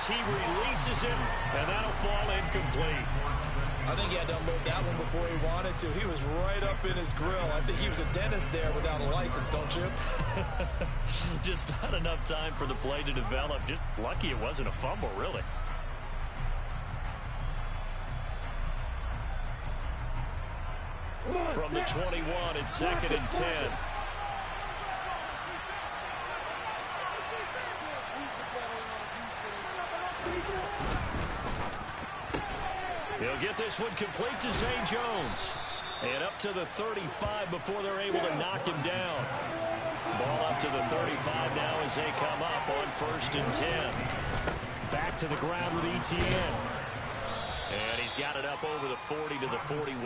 He releases it, and that'll fall incomplete. I think he had to unload that one before he wanted to. He was right up in his grill. I think he was a dentist there without a license, don't you? Just not enough time for the play to develop. Just lucky it wasn't a fumble, really. From the 21, it's 2nd and 10. He'll get this one complete to Zay Jones. And up to the 35 before they're able to knock him down. Ball up to the 35 now as they come up on 1st and 10. Back to the ground with Etienne. And he's got it up over the 40 to the 41.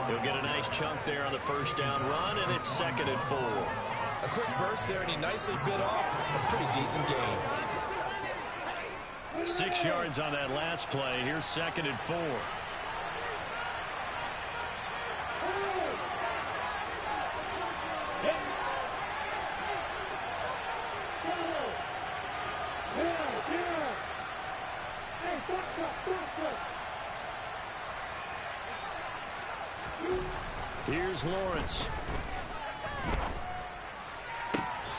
He'll get a nice chunk there on the first down run, and it's 2nd and 4. A quick burst there, and he nicely bit off a pretty decent gain. 6 yards on that last play. Here's 2nd and 4. Here's Lawrence.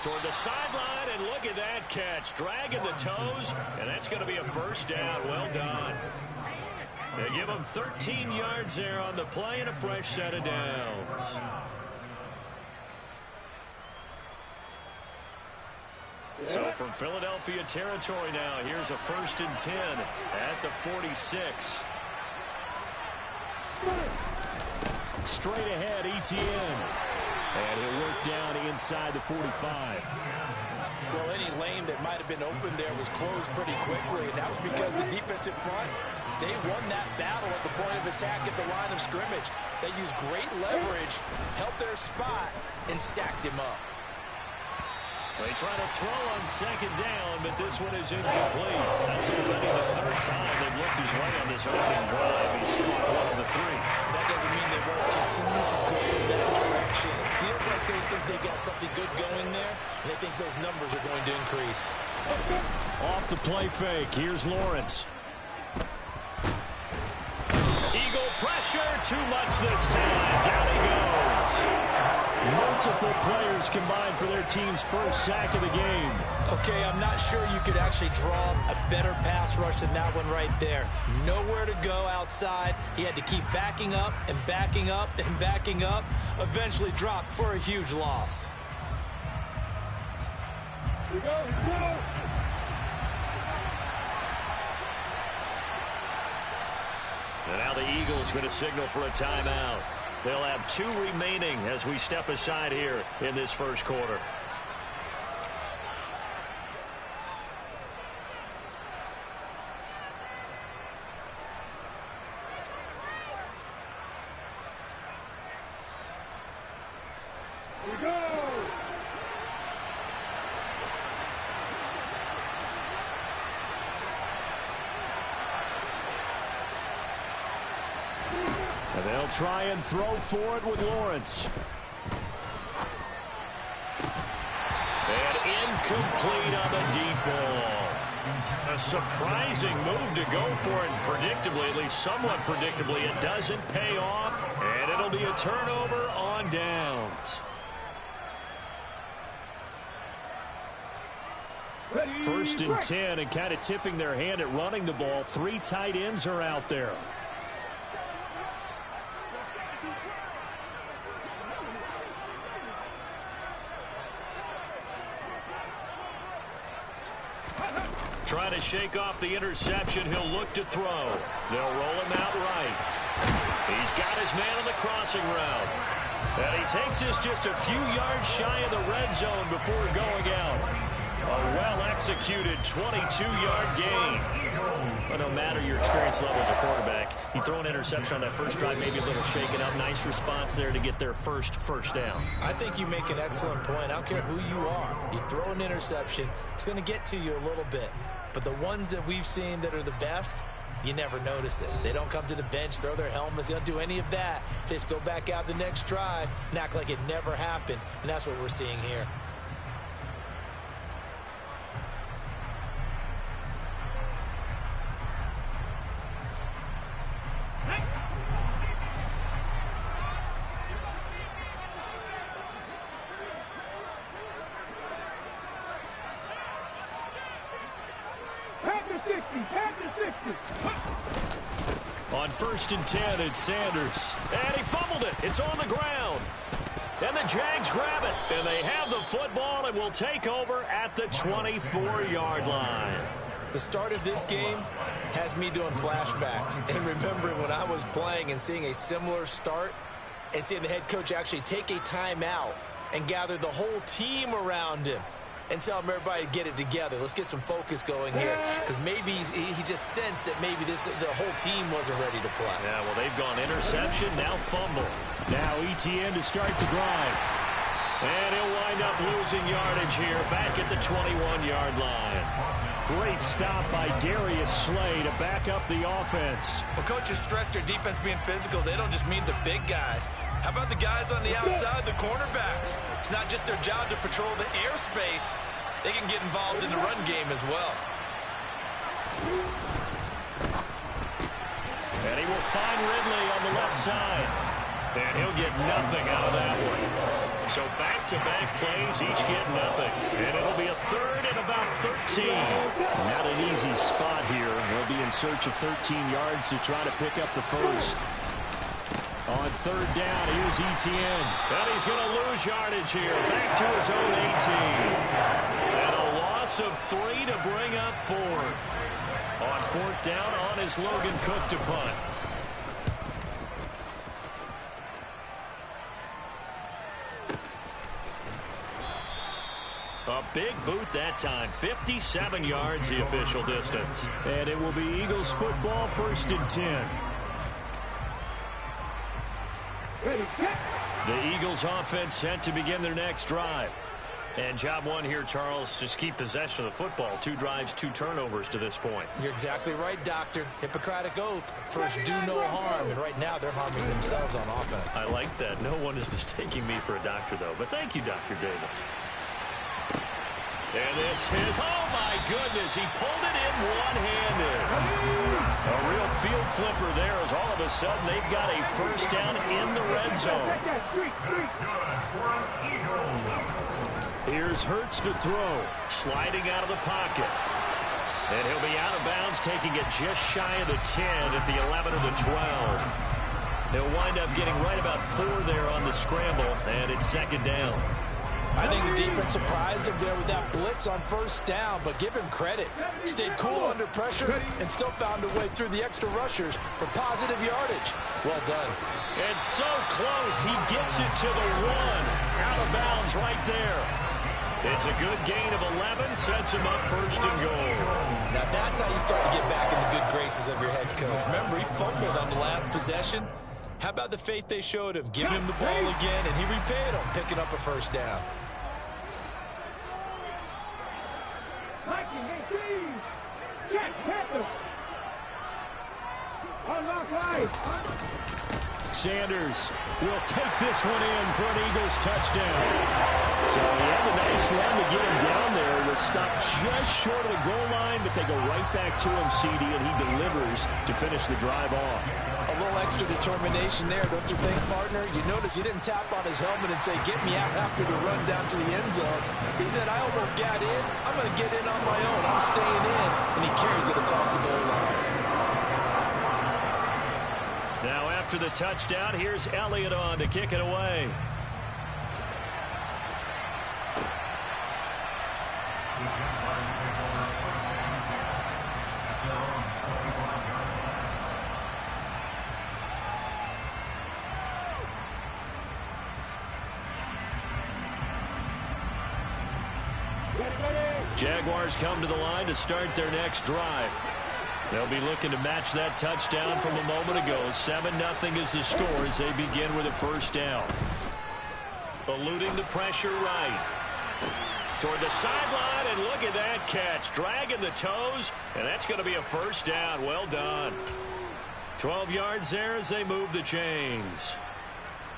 Toward the sideline, and look at that catch. Dragging the toes, and that's going to be a first down. Well done. They give him 13 yards there on the play and a fresh set of downs. So from Philadelphia territory now, here's a 1st and 10 at the 46. Straight ahead, Etienne. And he'll work down inside the 45. Well, any lane that might have been open there was closed pretty quickly, and that was because the defensive front, they won that battle at the point of attack at the line of scrimmage. They used great leverage, held their spot, and stacked him up. They try to throw on 2nd down, but this one is incomplete. That's already the 3rd time they've looked his way on this opening drive. He's caught 1 of the 3. That doesn't mean they won't continue to go in that direction. It feels like they think they got something good going there, and they think those numbers are going to increase. Off the play fake, here's Lawrence. Eagle pressure, too much this time. Down he goes. Multiple players combined for their team's first sack of the game. Okay, I'm not sure you could actually draw a better pass rush than that one right there. Nowhere to go outside. He had to keep backing up and backing up and backing up. Eventually dropped for a huge loss. Here we go, here we go. And now the Eagles going to signal for a timeout. They'll have 2 remaining as we step aside here in this first quarter. Here we go! And they'll try and throw for it with Lawrence. And incomplete on the deep ball. A surprising move to go for it, and predictably, at least somewhat predictably, it doesn't pay off, and it'll be a turnover on downs. 1st and 10, and kind of tipping their hand at running the ball. 3 tight ends are out there. Trying to shake off the interception. He'll look to throw. They'll roll him out right. He's got his man on the crossing route. And he takes this just a few yards shy of the red zone before going out. A well-executed 22-yard gain. But no matter your experience level as a quarterback, you throw an interception on that first drive, maybe a little shaken up. Nice response there to get their first down. I think you make an excellent point. I don't care who you are. You throw an interception, it's going to get to you a little bit. But the ones that we've seen that are the best, you never notice it. They don't come to the bench, throw their helmets. They don't do any of that. They just go back out the next drive and act like it never happened. And that's what we're seeing here. Back to 60. On 1st and 10, it's Sanders. And he fumbled it. It's on the ground. And the Jags grab it. And they have the football and will take over at the 24-yard line. The start of this game has me doing flashbacks and remembering when I was playing and seeing a similar start and seeing the head coach actually take a timeout and gather the whole team around him and tell him everybody to get it together. Let's get some focus going here, because maybe he just sensed that maybe the whole team wasn't ready to play. Yeah, well, they've gone interception, now fumble. Now ETN to start the drive. And he'll wind up losing yardage here back at the 21-yard line. Great stop by Darius Slay to back up the offense. Well, coaches stress their defense being physical. They don't just mean the big guys. How about the guys on the outside, the cornerbacks? It's not just their job to patrol the airspace. They can get involved in the run game as well. And he will find Ridley on the left side. And he'll get nothing out of that one. So back-to-back plays, each get nothing. And it'll be a third and about 13. Not an easy spot here. They'll be in search of 13 yards to try to pick up the first. On 3rd down, here's ETN. And he's going to lose yardage here. Back to his own 18. And a loss of 3 to bring up 4th. On 4th down, on is Logan Cook to punt. A big boot that time. 57 yards the official distance. And it will be Eagles football, 1st and 10. The Eagles offense set to begin their next drive. And job one here, Charles, just keep possession of the football. 2 drives, 2 turnovers to this point. You're exactly right, Doctor. Hippocratic oath. First, do no harm. And right now, they're harming themselves on offense. I like that. No one is mistaking me for a doctor, though. But thank you, Dr. Davis. And this is, oh my goodness, he pulled it in one-handed. A real field flipper there as all of a sudden they've got a first down in the red zone. Here's Hurts to throw, sliding out of the pocket. And he'll be out of bounds, taking it just shy of the 10 at the 11 or the 12. They'll wind up getting right about 4 there on the scramble, and it's 2nd down. I think the defense surprised him there with that blitz on 1st down, but give him credit. Stayed cool under pressure and still found a way through the extra rushers for positive yardage. Well done. And so close, he gets it to the 1. Out of bounds right there. It's a good gain of 11, sets him up 1st and goal. Now that's how you start to get back in the good graces of your head coach. Remember, he fumbled on the last possession. How about the faith they showed him? Give him the ball again, and he repaid him, picking up a 1st down. Sanders will take this one in for an Eagles touchdown. So he had a nice run to get him down there. Was stopped just short of the goal line, but they go right back to him, CD, and he delivers to finish the drive off. A little extra determination there, don't you think, partner? You notice he didn't tap on his helmet and say, get me out after the run down to the end zone. He said, I almost got in. I'm going to get in on my own. I'm staying in. And he carries it across the goal line. Now after the touchdown, here's Elliott on to kick it away. Jaguars come to the line to start their next drive. They'll be looking to match that touchdown from a moment ago. 7-0 is the score as they begin with a 1st down. Eluding the pressure right. Toward the sideline, and look at that catch. Dragging the toes, and that's going to be a 1st down. Well done. 12 yards there as they move the chains.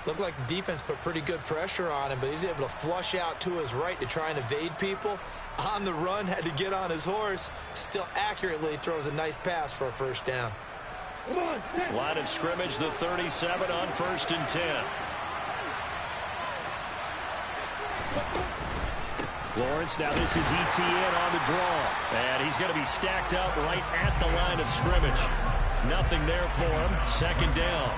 Looked like the defense put pretty good pressure on him, but he's able to flush out to his right to try and evade people. On the run, had to get on his horse. Still accurately throws a nice pass for a 1st down. Line of scrimmage, the 37 on 1st and 10. Lawrence, now this is ETN on the draw. And he's going to be stacked up right at the line of scrimmage. Nothing there for him. Second down.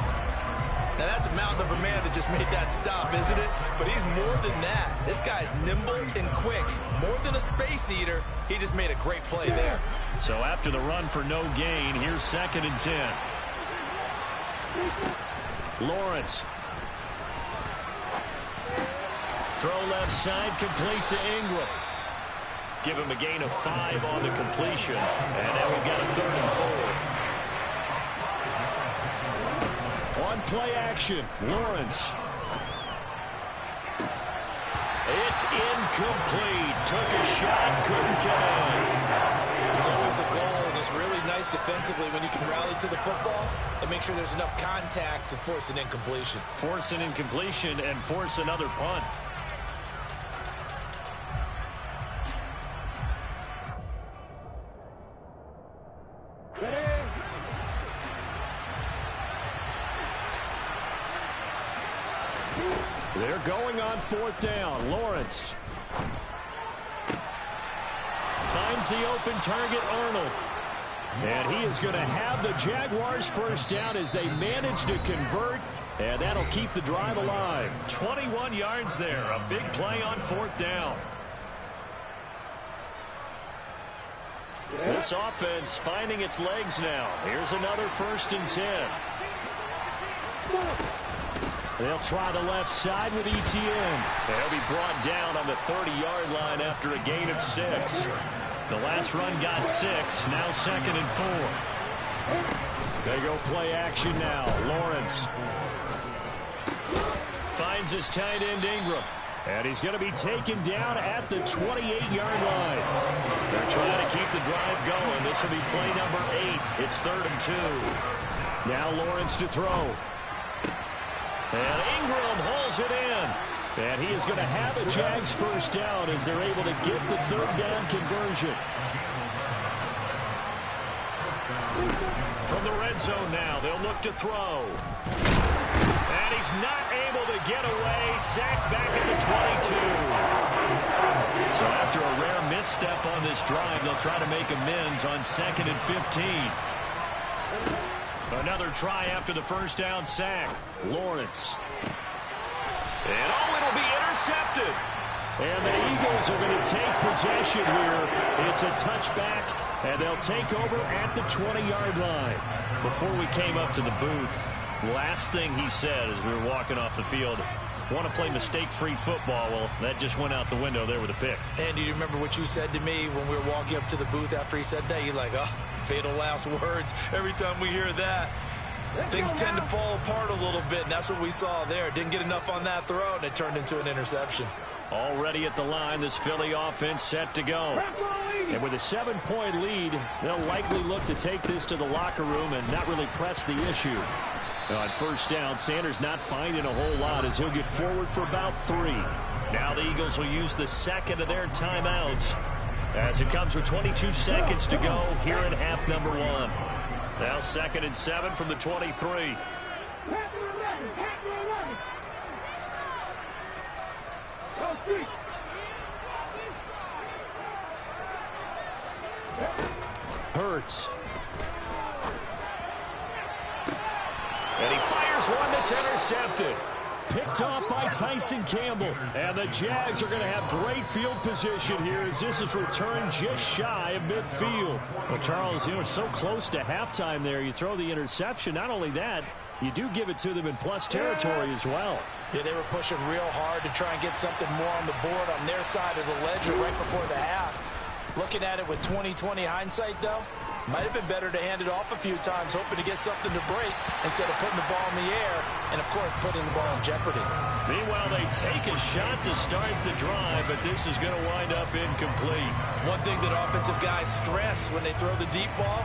Now that's a mountain of a man that just made that stop, isn't it? But he's more than that. This guy's nimble and quick. More than a space eater, he just made a great play there. So after the run for no gain, here's 2nd and 10. Lawrence. Throw left side, complete to Ingram. Give him a gain of 5 on the completion. And now we've got a 3rd and 4. On play action, Lawrence. It's incomplete. Took a shot, couldn't get in. It's always a goal, and it's really nice defensively when you can rally to the football and make sure there's enough contact to force an incompletion. Force an incompletion and force another punt. They're going on 4th down. Lawrence finds the open target, Arnold. And he is going to have the Jaguars first down as they manage to convert. And that'll keep the drive alive. 21 yards there. A big play on 4th down. This offense finding its legs now. Here's another 1st and 10. They'll try the left side with ETN. They'll be brought down on the 30-yard line after a gain of 6. The last run got 6. Now 2nd and 4. They go play action now. Lawrence finds his tight end Ingram. And he's going to be taken down at the 28-yard line. They're trying to keep the drive going. This will be play number 8. It's 3rd and 2. Now Lawrence to throw. And Ingram hauls it in. And he is going to have a Jags first down as they're able to get the 3rd down conversion. From the red zone now, they'll look to throw. And he's not able to get away. Sacked back at the 22. So after a rare misstep on this drive, they'll try to make amends on 2nd and 15. Another try after the first down sack. Lawrence. And it'll be intercepted. And the Eagles are going to take possession here. It's a touchback, and they'll take over at the 20-yard line. Before we came up to the booth, last thing he said as we were walking off the field, want to play mistake-free football. Well, that just went out the window there with a pick. And do you remember what you said to me when we were walking up to the booth after he said that? You're like, oh, fatal last words. Every time we hear that, things tend to fall apart a little bit, and that's what we saw there. Didn't get enough on that throw, and it turned into an interception. Already at the line, this Philly offense set to go. And with a 7-point lead, they'll likely look to take this to the locker room and not really press the issue. On first down, Sanders not finding a whole lot as he'll get forward for about 3. Now the Eagles will use the second of their timeouts as it comes with 22 seconds to go here in half number 1. Now 2nd and 7 from the 23. Hurts. And he fires one that's intercepted. Picked off by Tyson Campbell. And the Jags are going to have great field position here as this is returned just shy of midfield. Well, Charles, you were so close to halftime there. You throw the interception. Not only that, you do give it to them in plus territory as well. Yeah, they were pushing real hard to try and get something more on the board on their side of the ledger right before the half. Looking at it with 20/20 hindsight, though, might have been better to hand it off a few times, hoping to get something to break instead of putting the ball in the air and, of course, putting the ball in jeopardy. Meanwhile, they take a shot to start the drive, but this is going to wind up incomplete. One thing that offensive guys stress when they throw the deep ball,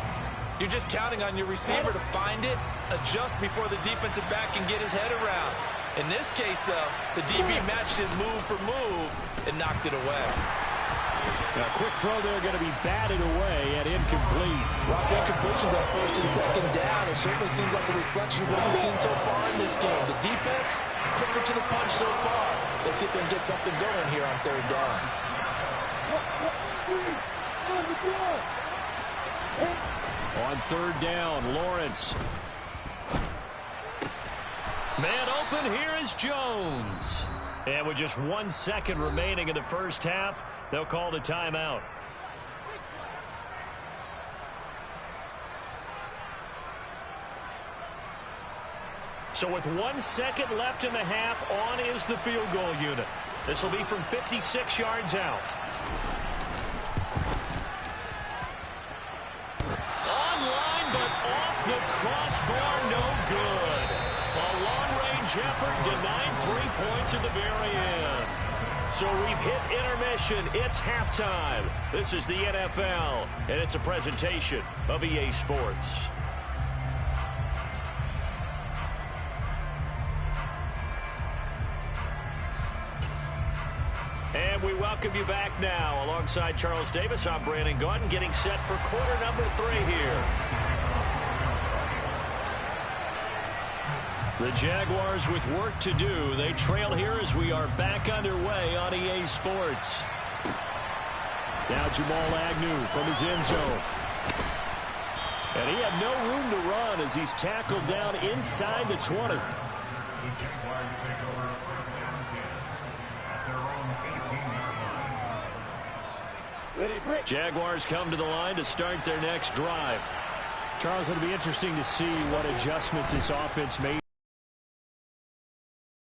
you're just counting on your receiver to find it, adjust before the defensive back can get his head around. In this case, though, the DB matched it move for move and knocked it away. A quick throw there going to be batted away at incomplete. Rock incompletions on 1st and 2nd down. It certainly seems like a reflection of what we've seen so far in this game. The defense, quicker to the punch so far. Let's see if they can get something going here on 3rd down. On third down, Lawrence. Man open, here is Jones. And with just 1 second remaining in the first half, they'll call the timeout. So with 1 second left in the half, on is the field goal unit. This will be from 56 yards out. Online, but off the crossbar, no good. A long-range effort denied 3 points at the very end. So we've hit intermission. It's halftime. This is the NFL, and it's a presentation of EA Sports. And we welcome you back now. Alongside Charles Davis, I'm Brandon Gaudin, getting set for quarter number 3 here. The Jaguars with work to do. They trail here as we are back underway on EA Sports. Now Jamal Agnew from his end zone. And he had no room to run as he's tackled down inside the 20. Jaguars come to the line to start their next drive. Charles, it'll be interesting to see what adjustments this offense made.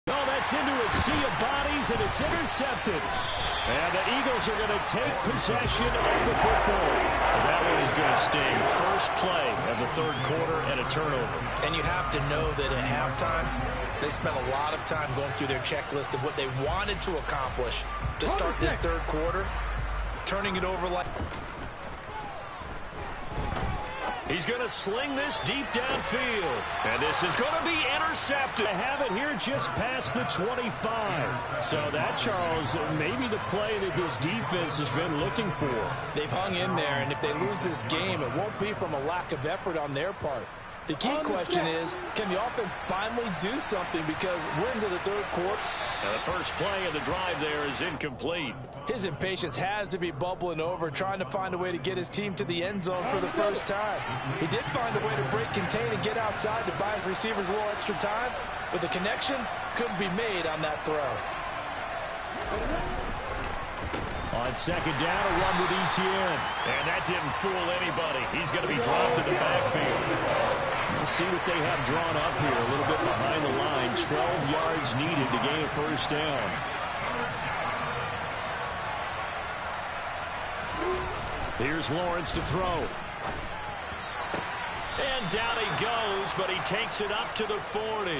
Oh, that's into a sea of bodies, and it's intercepted. And the Eagles are going to take possession of the football. That one is going to sting. First play of the third quarter and a turnover. And you have to know that at halftime, they spent a lot of time going through their checklist of what they wanted to accomplish to start this third quarter. Turning it over like... He's going to sling this deep downfield. And this is going to be intercepted. I have it here just past the 25. So that, Charles, maybe the play that this defense has been looking for. They've hung in there, and if they lose this game, it won't be from a lack of effort on their part. The key question is, can the offense finally do something, because we're into the third quarter. Now the first play of the drive there is incomplete. His impatience has to be bubbling over, trying to find a way to get his team to the end zone for the first time. He did find a way to break, contain, and get outside to buy his receivers a little extra time, but the connection couldn't be made on that throw. On second down, a run with Etienne. And that didn't fool anybody. He's going to be dropped in the backfield. We'll see what they have drawn up here. A little bit behind the line. 12 yards needed to gain a first down. Here's Lawrence to throw. And down he goes, but he takes it up to the 40.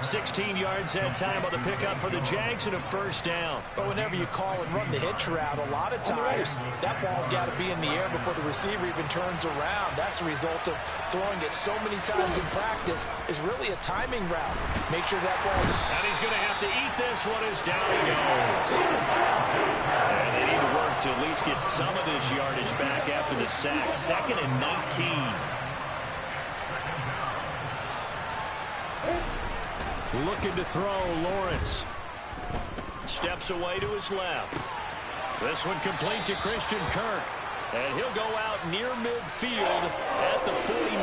16 yards that time on the pickup for the Jags and a first down. But whenever you call and run the hitch route, a lot of times that ball's got to be in the air before the receiver even turns around. That's the result of throwing it so many times in practice. Is really a timing route. Make sure that ball... And he's going to have to eat this one as down he goes. And they need to work to at least get some of this yardage back after the sack. 2nd and 19. Looking to throw, Lawrence. Steps away to his left. This one complete to Christian Kirk. And he'll go out near midfield at the 49.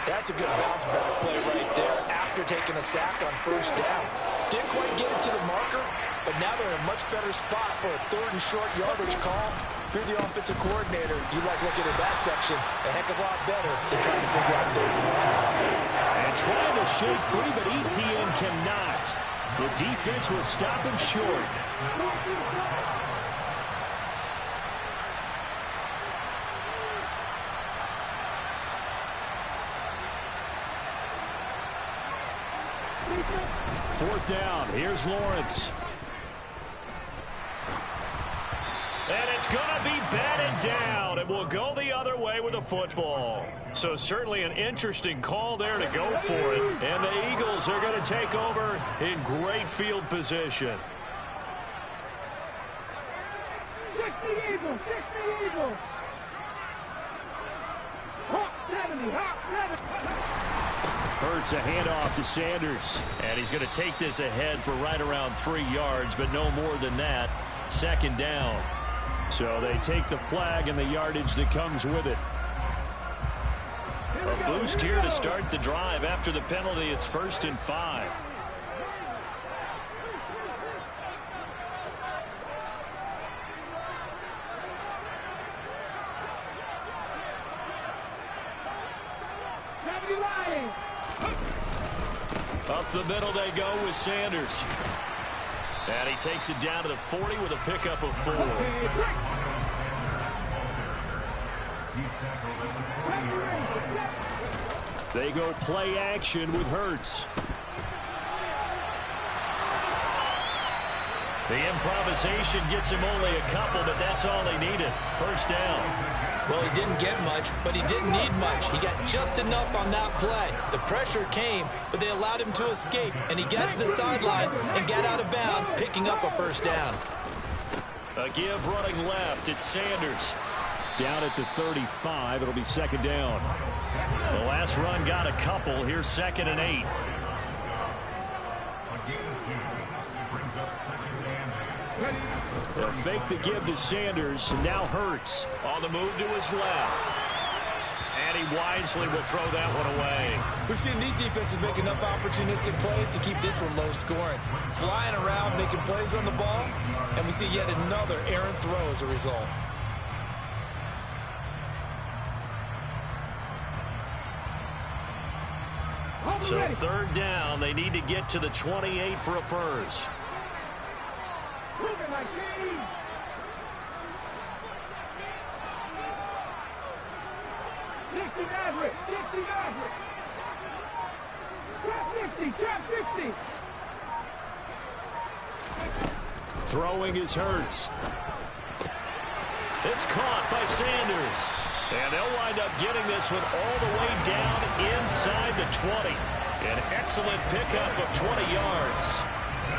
That's a good bounce back play right there after taking a sack on first down. Didn't quite get it to the marker, but now they're in a much better spot for a third and short yardage call. Through the offensive coordinator, you like looking at that section a heck of a lot better than trying to figure out third and and trying to shake free, but Etienne cannot. The defense will stop him short. Fourth down. Here's Lawrence. And it's going to be batted down. It will go the other way with the football. So certainly an interesting call there to go for it. And the Eagles are going to take over in great field position. Push the Eagles! Push the Eagles! Hawk 70! Hawk 70! Hurts a handoff to Sanders. And he's going to take this ahead for right around 3 yards, but no more than that. Second down. So they take the flag and the yardage that comes with it. A boost here to start the drive. After the penalty, it's 1st and 5. Up the middle they go with Sanders. And he takes it down to the 40 with a pickup of 4. They go play action with Hurts. The improvisation gets him only a couple, but that's all he needed. First down. Well, he didn't get much, but he didn't need much. He got just enough on that play. The pressure came, but they allowed him to escape, and he got to the sideline and got out of bounds, picking up a first down. A give running left. It's Sanders. Down at the 35. It'll be second down. The last run got a couple. Here's 2nd and 8. They'll fake the give to Sanders, and now Hurts on the move to his left. And he wisely will throw that one away. We've seen these defenses make enough opportunistic plays to keep this one low scoring. Flying around, making plays on the ball, and we see yet another errant throw as a result. So 3rd down, they need to get to the 28 for a first. Moving like cheese. Average. Trap 50. Throwing is Hurts. It's caught by Sanders. And they'll wind up getting this one all the way down inside the 20. An excellent pickup of 20 yards.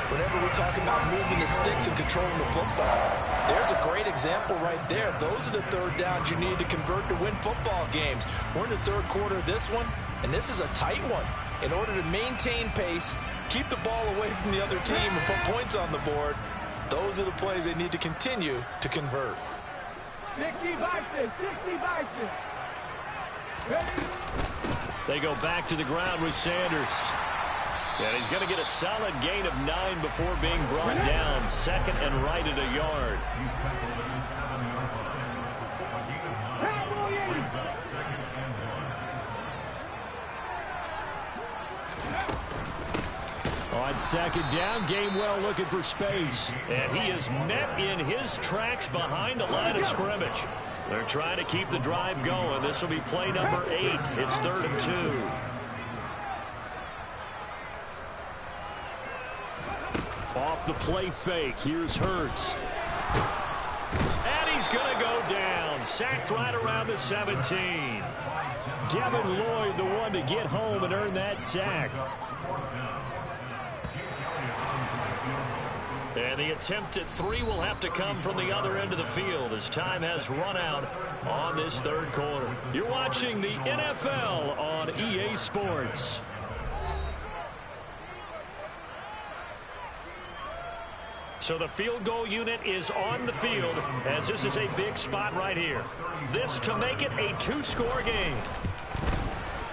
Whenever we're talking about moving the sticks and controlling the football, there's a great example right there. Those are the 3rd downs you need to convert to win football games. We're in the 3rd quarter of this one, and this is a tight one. In order to maintain pace, keep the ball away from the other team, and put points on the board, those are the plays they need to continue to convert. 60 boxes. Ready? They go back to the ground with Sanders. And he's going to get a solid gain of 9 before being brought down. 2nd and right at a yard. On 2nd down, Gainwell looking for space. And he is met in his tracks behind the line of scrimmage. They're trying to keep the drive going. This will be play number 8. It's 3rd and 2. Off the play fake, here's Hurts. And he's going to go down. Sacked right around the 17. Devin Lloyd, the one to get home and earn that sack. And the attempt at 3 will have to come from the other end of the field as time has run out on this 3rd quarter. You're watching the NFL on EA Sports. So the field goal unit is on the field as this is a big spot right here. This to make it a 2-score game.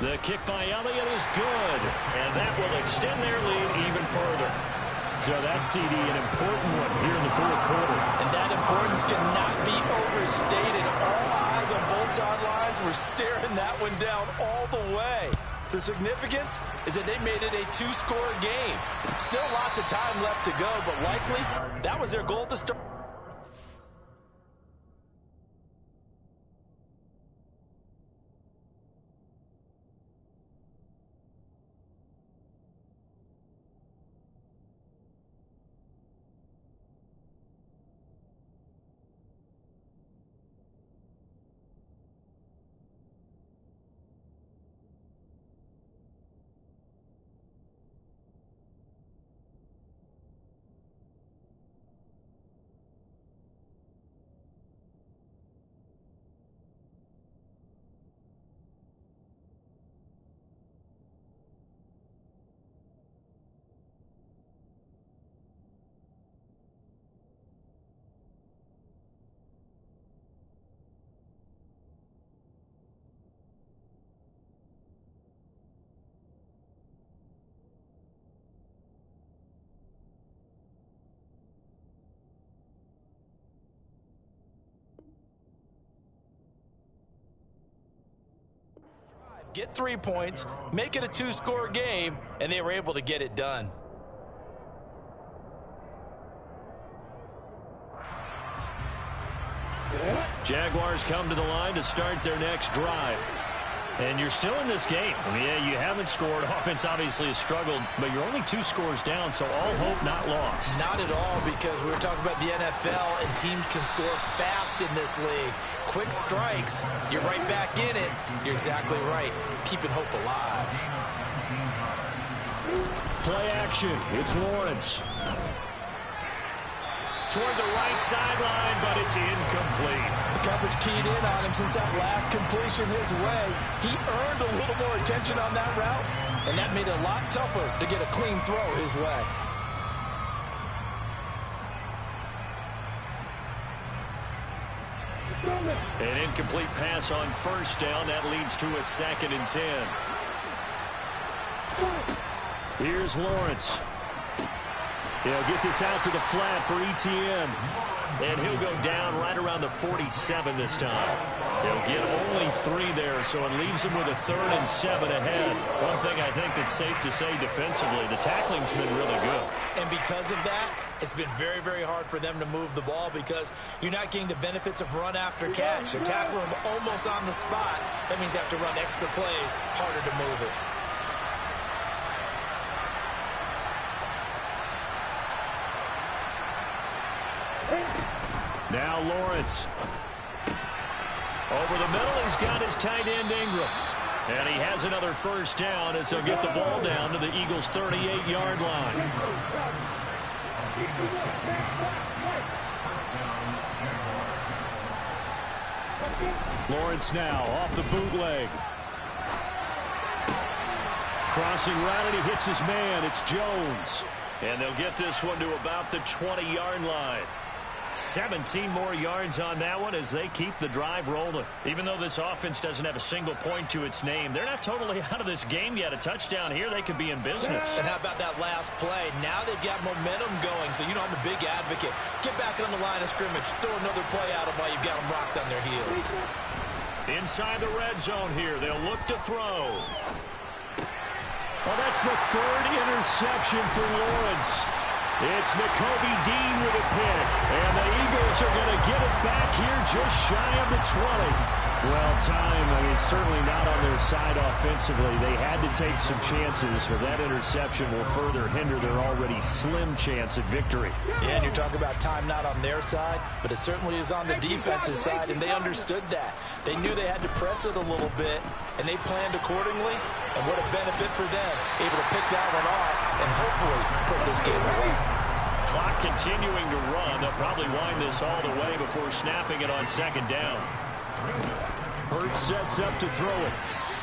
The kick by Elliott is good, and that will extend their lead even further. So that's, CD, an important one here in the 4th quarter. And that importance cannot be overstated. All eyes on both sidelines were staring that one down all the way. The significance is that they made it a 2-score game. Still lots of time left to go, but likely that was their goal to start. get 3 points, make it a 2-score game, and they were able to get it done. Jaguars come to the line to start their next drive. And you're still in this game. I mean, yeah, you haven't scored. Offense obviously has struggled, but you're only 2 scores down, so all hope not lost. Not at all, because we were talking about the NFL, and teams can score fast in this league. Quick strikes, you're right back in it. You're exactly right. Keeping hope alive. Play action. It's Lawrence. Toward the right sideline, but it's incomplete. The coverage keyed in on him since that last completion his way. He earned a little more attention on that route, and that made it a lot tougher to get a clean throw his way. An incomplete pass on first down. That leads to a 2nd and 10. Here's Lawrence. He'll get this out to the flat for Etienne. And he'll go down right around the 47 this time. He'll get only 3 there, so it leaves him with a 3rd and 7 ahead. One thing I think that's safe to say defensively, the tackling's been really good. And because of that, it's been very, very hard for them to move the ball because you're not getting the benefits of run after catch. They're tackling them almost on the spot. That means you have to run extra plays, harder to move it. Now Lawrence. Over the middle, he's got his tight end Ingram. And he has another first down as he'll get the ball down to the Eagles' 38-yard line. Lawrence now off the bootleg. Crossing right, and he hits his man. It's Jones. And they'll get this one to about the 20-yard line. 17 more yards on that one as they keep the drive rolling. Even though this offense doesn't have a single point to its name, they're not totally out of this game yet. A touchdown here, they could be in business. And how about that last play? Now they've got momentum going, so you know I'm a big advocate. Get back on the line of scrimmage. Throw another play out of while you've got them rocked on their heels. Inside the red zone here, they'll look to throw. Well, that's the 3rd interception for Lawrence. It's Nakobe Dean with a pick, and the Eagles are going to get it back here just shy of the 20. Well, time, I mean, certainly not on their side offensively. They had to take some chances, but that interception will further hinder their already slim chance at victory. Yeah, and you're talking about time not on their side, but it certainly is on the defense's side, and they understood that. They knew they had to press it a little bit, and they planned accordingly, and what a benefit for them, able to pick that one off and hopefully put this game away. Clock continuing to run. They'll probably wind this all the way before snapping it on 2nd down. Hurts sets up to throw it.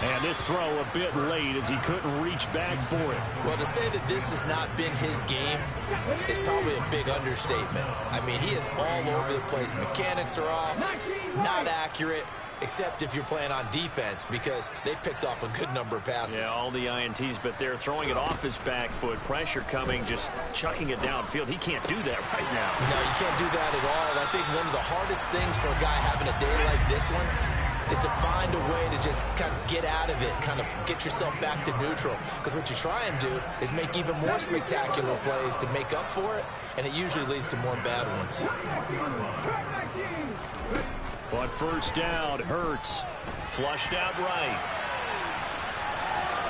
And this throw a bit late as he couldn't reach back for it. Well, to say that this has not been his game is probably a big understatement. I mean, he is all over the place. Mechanics are off, not accurate, except if you're playing on defense because they picked off a good number of passes. Yeah, all the INTs, but they're throwing it off his back foot. Pressure coming, just chucking it downfield. He can't do that right now. No, you can't do that at all. And I think one of the hardest things for a guy having a day like this one is to find a way to just kind of get out of it, kind of get yourself back to neutral. Because what you try and do is make even more spectacular plays to make up for it, and it usually leads to more bad ones. But first down, Hurts. Flushed out right.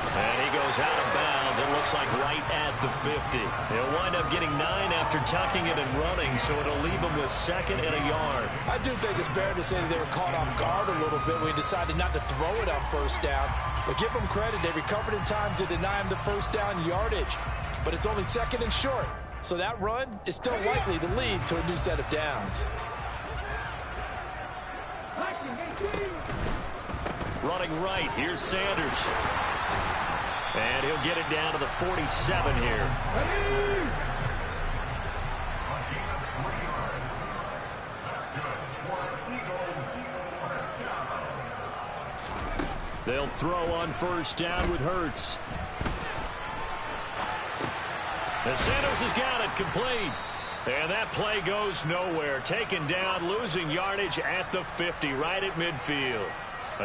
And he goes out of bounds. It looks like right at the 50. He'll wind up getting 9 after tucking it and running, so it'll leave him with 2nd and a yard. I do think it's fair to say that they were caught off guard a little bit when he decided not to throw it on first down. But give them credit. They recovered in time to deny him the first down yardage. But it's only 2nd and short. So that run is still likely to lead to a new set of downs. Running right, here's Sanders. And he'll get it down to the 47 here. They'll throw on first down with Hurts. And Sanders has got it complete. And that play goes nowhere. Taken down, losing yardage at the 50, right at midfield.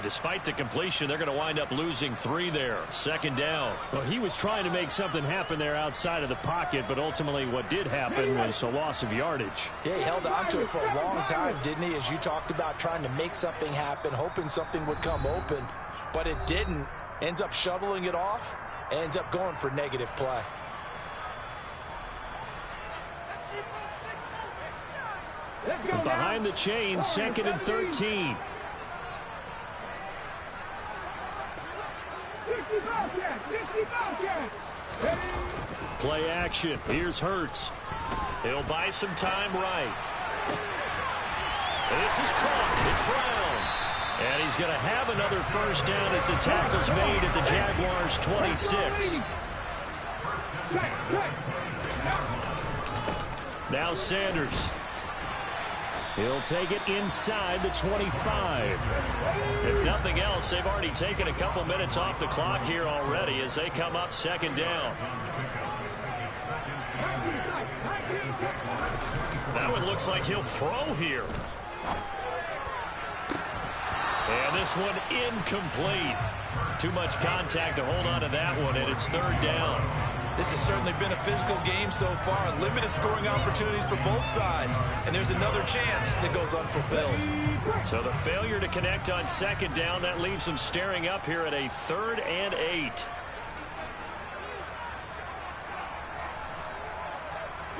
Despite the completion, they're going to wind up losing 3 there. Second down. Well, he was trying to make something happen there outside of the pocket, but ultimately what did happen was a loss of yardage. Yeah, he held on to it for a long time, didn't he? As you talked about, trying to make something happen, hoping something would come open, but it didn't. Ends up shoveling it off, ends up going for negative play. Behind the chain, 2nd and 13. Play action. Here's Hurts. He'll buy some time right. And this is caught. It's Brown. And he's going to have another first down as the tackle's made at the Jaguars' 26. Now Sanders. He'll take it inside the 25. If nothing else, they've already taken a couple minutes off the clock here already as they come up second down. That one looks like he'll throw here. And this one incomplete. Too much contact to hold on to that one, and it's third down. This has certainly been a physical game so far. Limited scoring opportunities for both sides. And there's another chance that goes unfulfilled. So the failure to connect on second down, that leaves them staring up here at a 3rd and 8.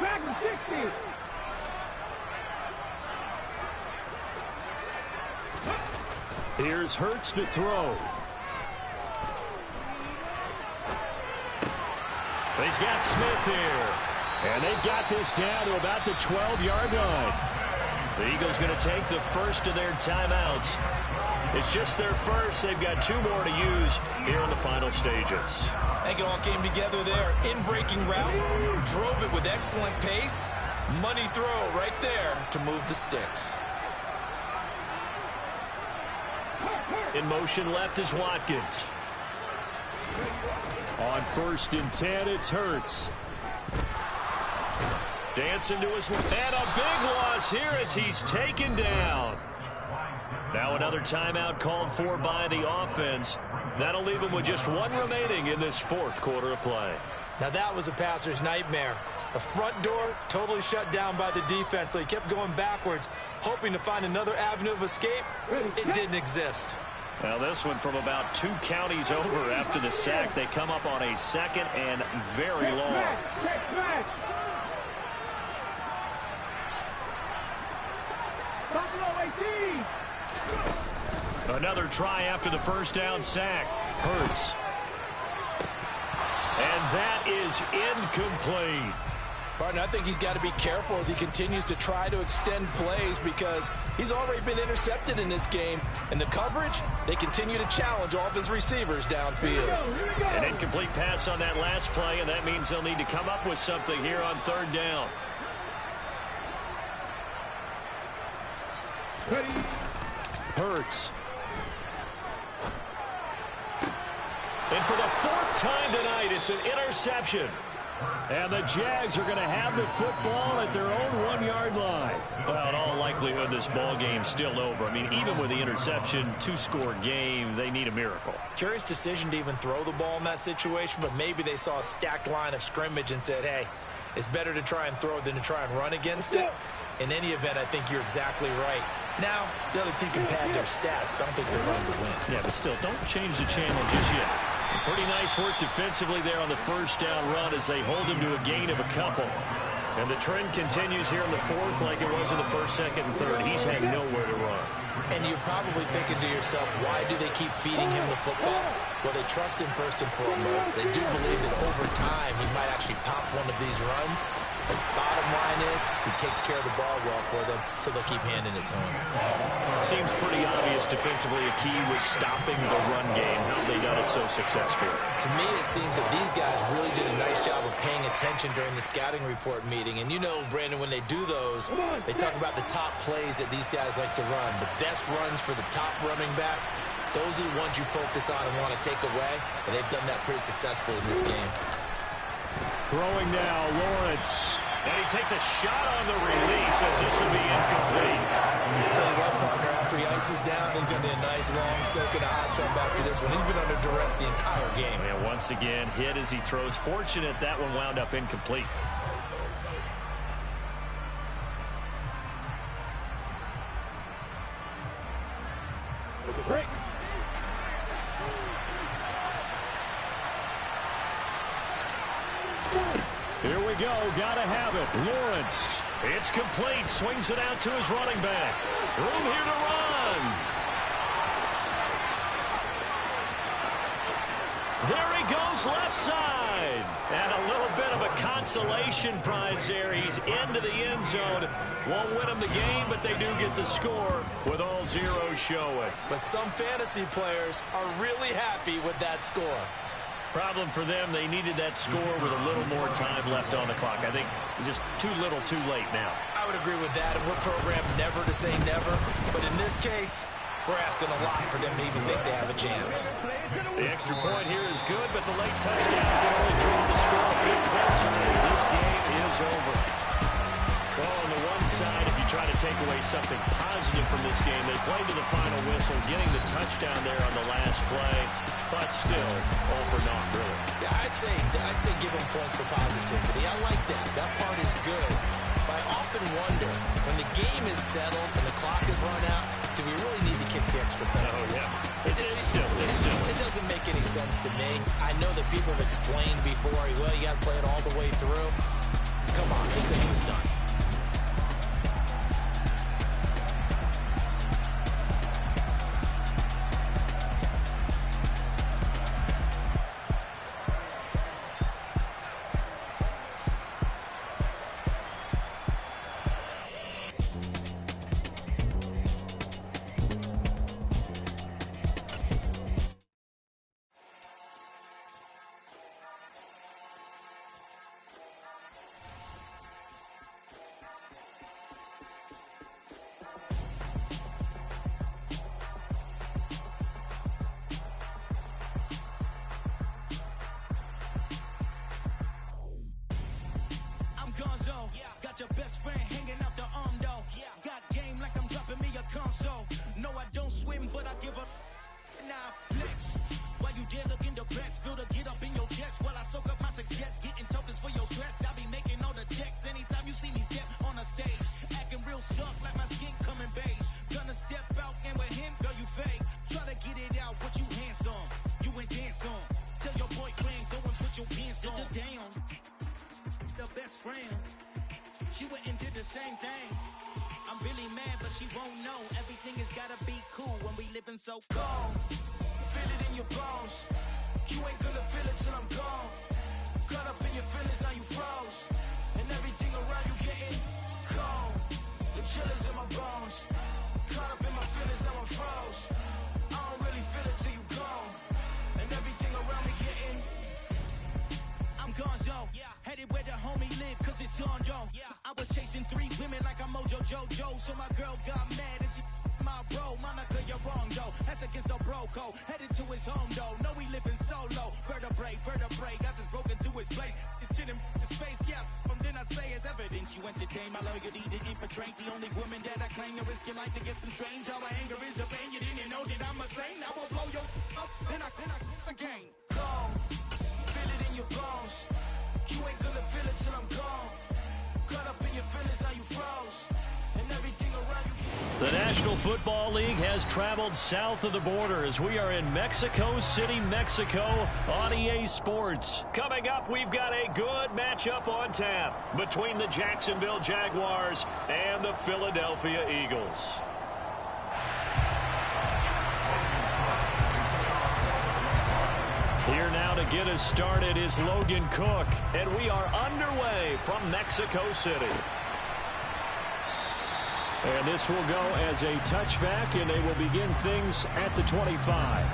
Back to 60. Here's Hurts to throw. He's got Smith here. And they've got this down to about the 12-yard line. The Eagles going to take the first of their timeouts. It's just their first. They've got 2 more to use here in the final stages. I think it all came together there. In-breaking route, drove it with excellent pace. Money throw right there to move the sticks. In motion left is Watkins. On 1st and 10, it's Hurts. Dancing to his left. And a big loss here as he's taken down. Now another timeout called for by the offense. That'll leave him with just 1 remaining in this 4th quarter of play. Now that was a passer's nightmare. The front door totally shut down by the defense, so he kept going backwards, hoping to find another avenue of escape. It didn't exist. Now this one from about 2 counties over after the sack. They come up on a 2nd and very long. Another try after the first down sack. Hurts. And that is incomplete. Partner, I think he's got to be careful as he continues to try to extend plays because he's already been intercepted in this game. And the coverage, they continue to challenge all of his receivers downfield. An incomplete pass on that last play, and that means they'll need to come up with something here on 3rd down. Hurts. And for the 4th time tonight, it's an interception. And the Jags are going to have the football at their own 1-yard line. Well, in all likelihood, this ball game's still over. I mean, even with the interception, 2-score game, they need a miracle. Curious decision to even throw the ball in that situation, but maybe they saw a stacked line of scrimmage and said, hey, it's better to try and throw than to try and run against it. In any event, I think you're exactly right. Now, the other team can pad their stats, but I don't think they're going to win. Yeah, but still, don't change the channel just yet. Pretty nice work defensively there on the first down run as they hold him to a gain of a couple. And the trend continues here in the 4th like it was in the 1st, 2nd, and 3rd. He's had nowhere to run. And you're probably thinking to yourself, why do they keep feeding him the football? Well, they trust him first and foremost. They do believe that over time he might actually pop one of these runs. The bottom line is he takes care of the ball well for them, so they'll keep handing it to him. Seems pretty obvious defensively a key was stopping the run game. How have they done it so successfully? To me, it seems that these guys really did a nice job of paying attention during the scouting report meeting. And you know, Brandon, when they do those, they talk about the top plays that these guys like to run. The best runs for the top running back, those are the ones you focus on and want to take away. And they've done that pretty successfully in this game. Throwing now, Lawrence. And he takes a shot on the release as this will be incomplete. Tell you what, partner, after he ice is down, there's going to be a nice long soak in a hot tub after this one. He's been under duress the entire game. And once again, hit as he throws. Fortunate that one wound up incomplete. Break. Here we go. Gotta have it. Lawrence. It's complete. Swings it out to his running back. Room here to run. There he goes, left side. And a little bit of a consolation prize there. He's into the end zone. Won't win him the game, but they do get the score with all zeros showing. But some fantasy players are really happy with that score. Problem for them, they needed that score with a little more time left on the clock. I think just too little too late now. I would agree with that, and we're programmed never to say never. But in this case, we're asking a lot for them to even think they have a chance. The extra point here is good, but the late touchdown can only draw the score a bit closer as this game is over. Well, on the one side, if you try to take away something positive from this game, they played to the final whistle, getting the touchdown there on the last play, but still, all for naught, really. Yeah, I'd say give them points for positivity. I like that. That part is good. But I often wonder, when the game is settled and the clock is run out, do we really need to kick the extra point? Oh, yeah. It's silly. It doesn't make any sense to me. I know that people have explained before, well, you got to play it all the way through. Come on, this thing is done. Got your best friend hanging out the arm though. Got game like I'm dropping me a console. No, I don't swim, but I give a now flex. While you there looking the best, feel to get up in your chest while I soak up my success, getting tokens for your stress. I'll be making all the checks anytime you see me step on a stage, acting real soft like my skin coming beige. Gonna step out and with him, girl, you fake. Try to get it out, what you handsome, you ain't dance on. Tell your boyfriend, go and put your pants on. Down, the best friend. She went and did the same thing. I'm really mad, but she won't know. Everything has gotta be cool when we living so cold. Feel it in your bones. You ain't gonna feel it till I'm gone. Caught up in your feelings, now you froze. And everything around you getting cold. The chill is in my bones. Caught up in my feelings, now I'm froze. I don't really feel it till you gone. And everything around me getting I'm gonzo. Headed where the homie live, cause it's on though. I was chasing 3 women like I'm Mojo Jojo. So my girl got mad and she my bro. Monica, you're wrong though. That's against a bro code. Headed to his home though. No, we living solo. Vertebrae. Got this broken to his place. It's chin in his face, yeah. From then I say it's evidence you entertain my loyalty to infiltrate. The only woman that I claim to risk your life to get some strange. How my anger is a pain. You didn't know that I'm a saint. I will blow your up. Then I again. Go. Feel it in your bones. You ain't gonna feel it till I'm gone. Caught up in your feelings, now you froze. And everything around you. The National Football League has traveled south of the border as we are in Mexico City, Mexico on EA Sports. Coming up, we've got a good matchup on tap between the Jacksonville Jaguars and the Philadelphia Eagles. Here now to get us started is Logan Cook, and we are underway from Mexico City. And this will go as a touchback, and they will begin things at the 25.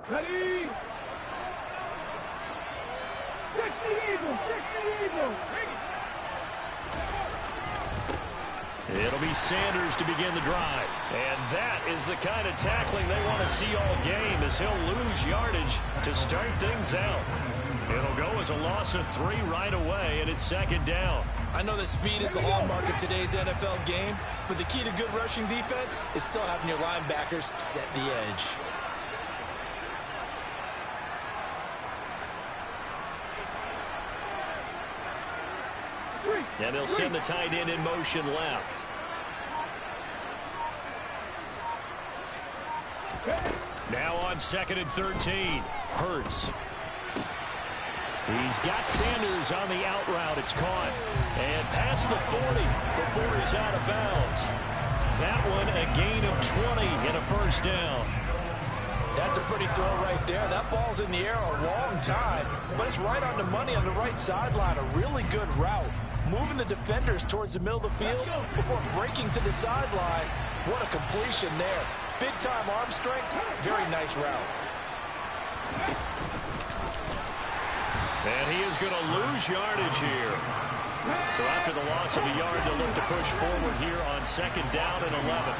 Ready? It'll be Sanders to begin the drive. And that is the kind of tackling they want to see all game, as he'll lose yardage to start things out. It'll go as a loss of 3 right away, and it's second down. I know that speed is the hallmark of today's NFL game, but the key to good rushing defense is still having your linebackers set the edge. And they'll send the tight end in motion left. Now on 2nd and 13. Hurts. He's got Sanders on the out route. It's caught. And past the 40 before he's out of bounds. That one a gain of 20 and a first down. That's a pretty throw right there. That ball's in the air a long time, but it's right on the money on the right sideline. A really good route. Moving the defenders towards the middle of the field before breaking to the sideline. What a completion there. Big-time arm strength. Very nice route. And he is going to lose yardage here. So after the loss of a yard, they'll look to push forward here on 2nd down and 11.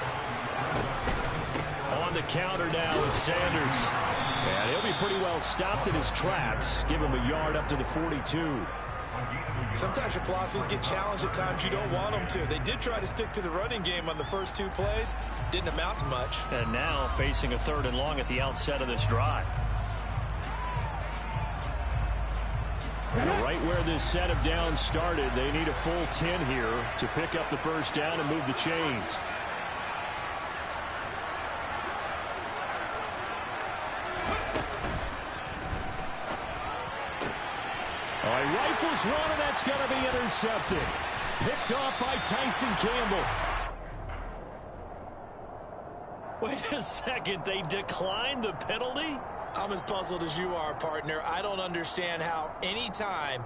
On the counter now, it's Sanders. And he'll be pretty well stopped in his tracks. Give him a yard up to the 42. Sometimes your philosophies get challenged at times you don't want them to. They did try to stick to the running game on the first 2 plays. Didn't amount to much. And now facing a 3rd and long at the outset of this drive. Right where this set of downs started, they need a full 10 here to pick up the first down and move the chains. He rifles one, and that's going to be intercepted. Picked off by Tyson Campbell. Wait a second, they declined the penalty? I'm as puzzled as you are, partner. I don't understand how any time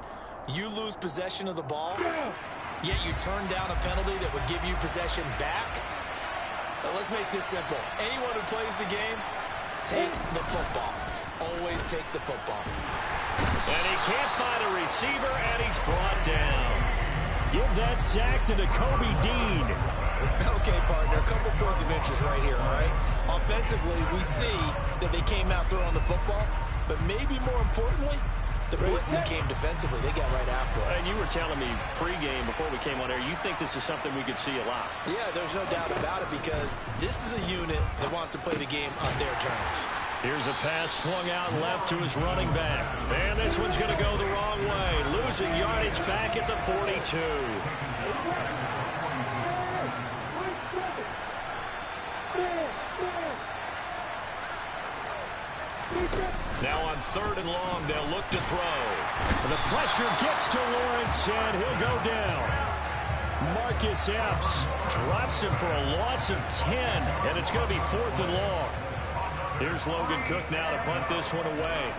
you lose possession of the ball, yet you turn down a penalty that would give you possession back. Let's make this simple. Anyone who plays the game, take the football. Always take the football. And he can't find a receiver, and he's brought down. Give that sack to Nakobe Dean. Okay, partner, a couple points of interest right here, all right? Offensively, we see that they came out throwing the football, but maybe more importantly, the blitzing came defensively. They got right after it. And you were telling me pregame before we came on air, you think this is something we could see a lot. Yeah, there's no doubt about it, because this is a unit that wants to play the game on their terms. Here's a pass swung out left to his running back. And this one's going to go the wrong way. Losing yardage back at the 42. Now on 3rd and long, they'll look to throw. The pressure gets to Lawrence, and he'll go down. Marcus Epps Drops him for a loss of 10, and it's going to be 4th and long. Here's Logan Cook now to punt this one away.